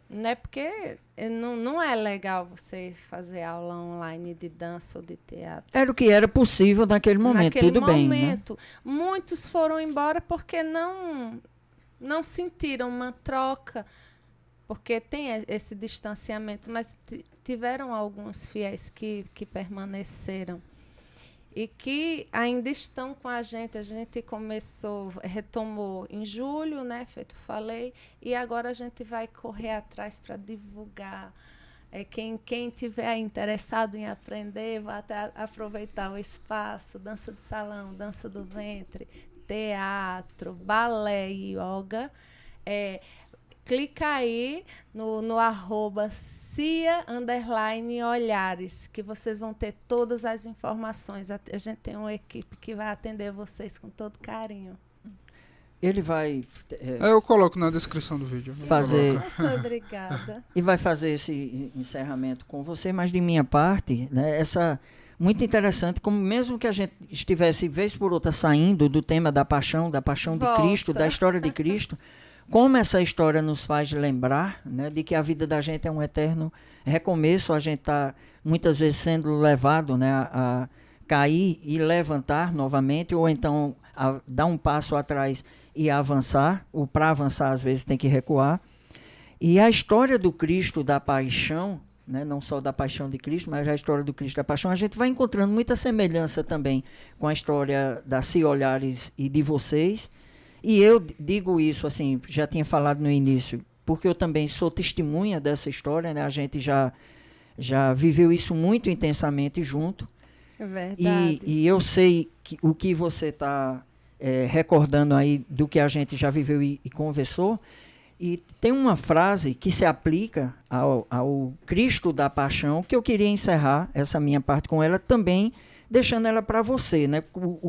Speaker 3: né? Porque não é legal você fazer aula online de dança ou de teatro.
Speaker 2: Era o que era possível naquele momento,
Speaker 3: Naquele
Speaker 2: tudo bem, né?
Speaker 3: momento, muitos foram embora porque não sentiram uma troca, porque tem esse distanciamento, mas tiveram alguns fiéis que permaneceram e que ainda estão com a gente. A gente retomou em julho, né, feito falei, e agora a gente vai correr atrás para divulgar. Quem tiver interessado em aprender, vai até aproveitar o espaço, dança de salão, dança do ventre, teatro, balé e yoga. Clica aí no @ cia_olhares, que vocês vão ter todas as informações. A gente tem uma equipe que vai atender vocês com todo carinho.
Speaker 2: Ele vai
Speaker 1: Eu coloco na descrição do vídeo.
Speaker 2: fazer...
Speaker 3: Nossa, obrigada.
Speaker 2: E vai fazer esse encerramento com você, mas de minha parte, né, muito interessante, como mesmo que a gente estivesse, vez por outra, saindo do tema da paixão de
Speaker 3: Volta.
Speaker 2: Cristo, da história de Cristo, como essa história nos faz lembrar, né, de que a vida da gente é um eterno recomeço, a gente está muitas vezes sendo levado, né, a cair e levantar novamente, ou então a dar um passo atrás e avançar, ou para avançar às vezes tem que recuar. E a história do Cristo da paixão, né, não só da paixão de Cristo, mas a história do Cristo da paixão, a gente vai encontrando muita semelhança também com a história da Cia Olhares e de vocês. E eu digo isso, assim, já tinha falado no início, porque eu também sou testemunha dessa história, né? A gente já viveu isso muito intensamente junto.
Speaker 3: É verdade.
Speaker 2: E eu sei o que você está recordando aí do que a gente já viveu e conversou. E tem uma frase que se aplica ao Cristo da Paixão, que eu queria encerrar essa minha parte com ela também, deixando ela para você, né?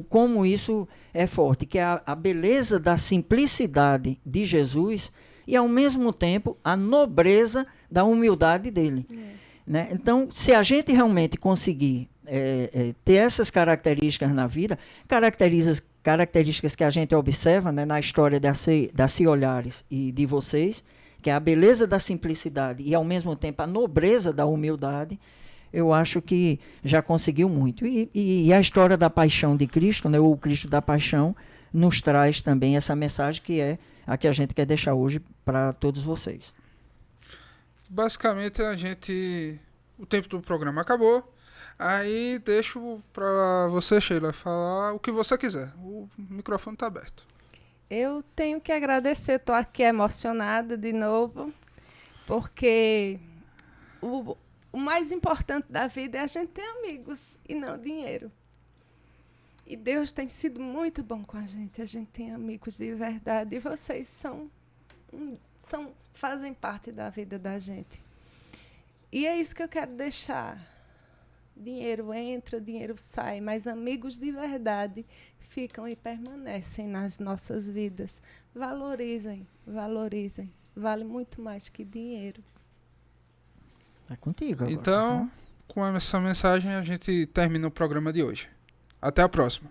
Speaker 2: Como isso é forte, que é a beleza da simplicidade de Jesus e, ao mesmo tempo, a nobreza da humildade dele. Né? Então, se a gente realmente conseguir ter essas características na vida, características que a gente observa, né, na história da Cia Olhares e de vocês, que é a beleza da simplicidade e, ao mesmo tempo, a nobreza da humildade, eu acho que já conseguiu muito. E a história da paixão de Cristo, né, o Cristo da Paixão, nos traz também essa mensagem que é a que a gente quer deixar hoje para todos vocês.
Speaker 1: Basicamente, o tempo do programa acabou. Aí deixo para você, Sheila, falar o que você quiser. O microfone está aberto.
Speaker 3: Eu tenho que agradecer, estou aqui emocionada de novo, porque o mais importante da vida é a gente ter amigos e não dinheiro. E Deus tem sido muito bom com a gente tem amigos de verdade, e vocês fazem parte da vida da gente. E é isso que eu quero deixar. Dinheiro entra, dinheiro sai, mas amigos de verdade ficam e permanecem nas nossas vidas. Valorizem, valorizem. Vale muito mais que dinheiro.
Speaker 2: É contigo agora.
Speaker 1: Então, com essa mensagem, a gente termina o programa de hoje. Até a próxima.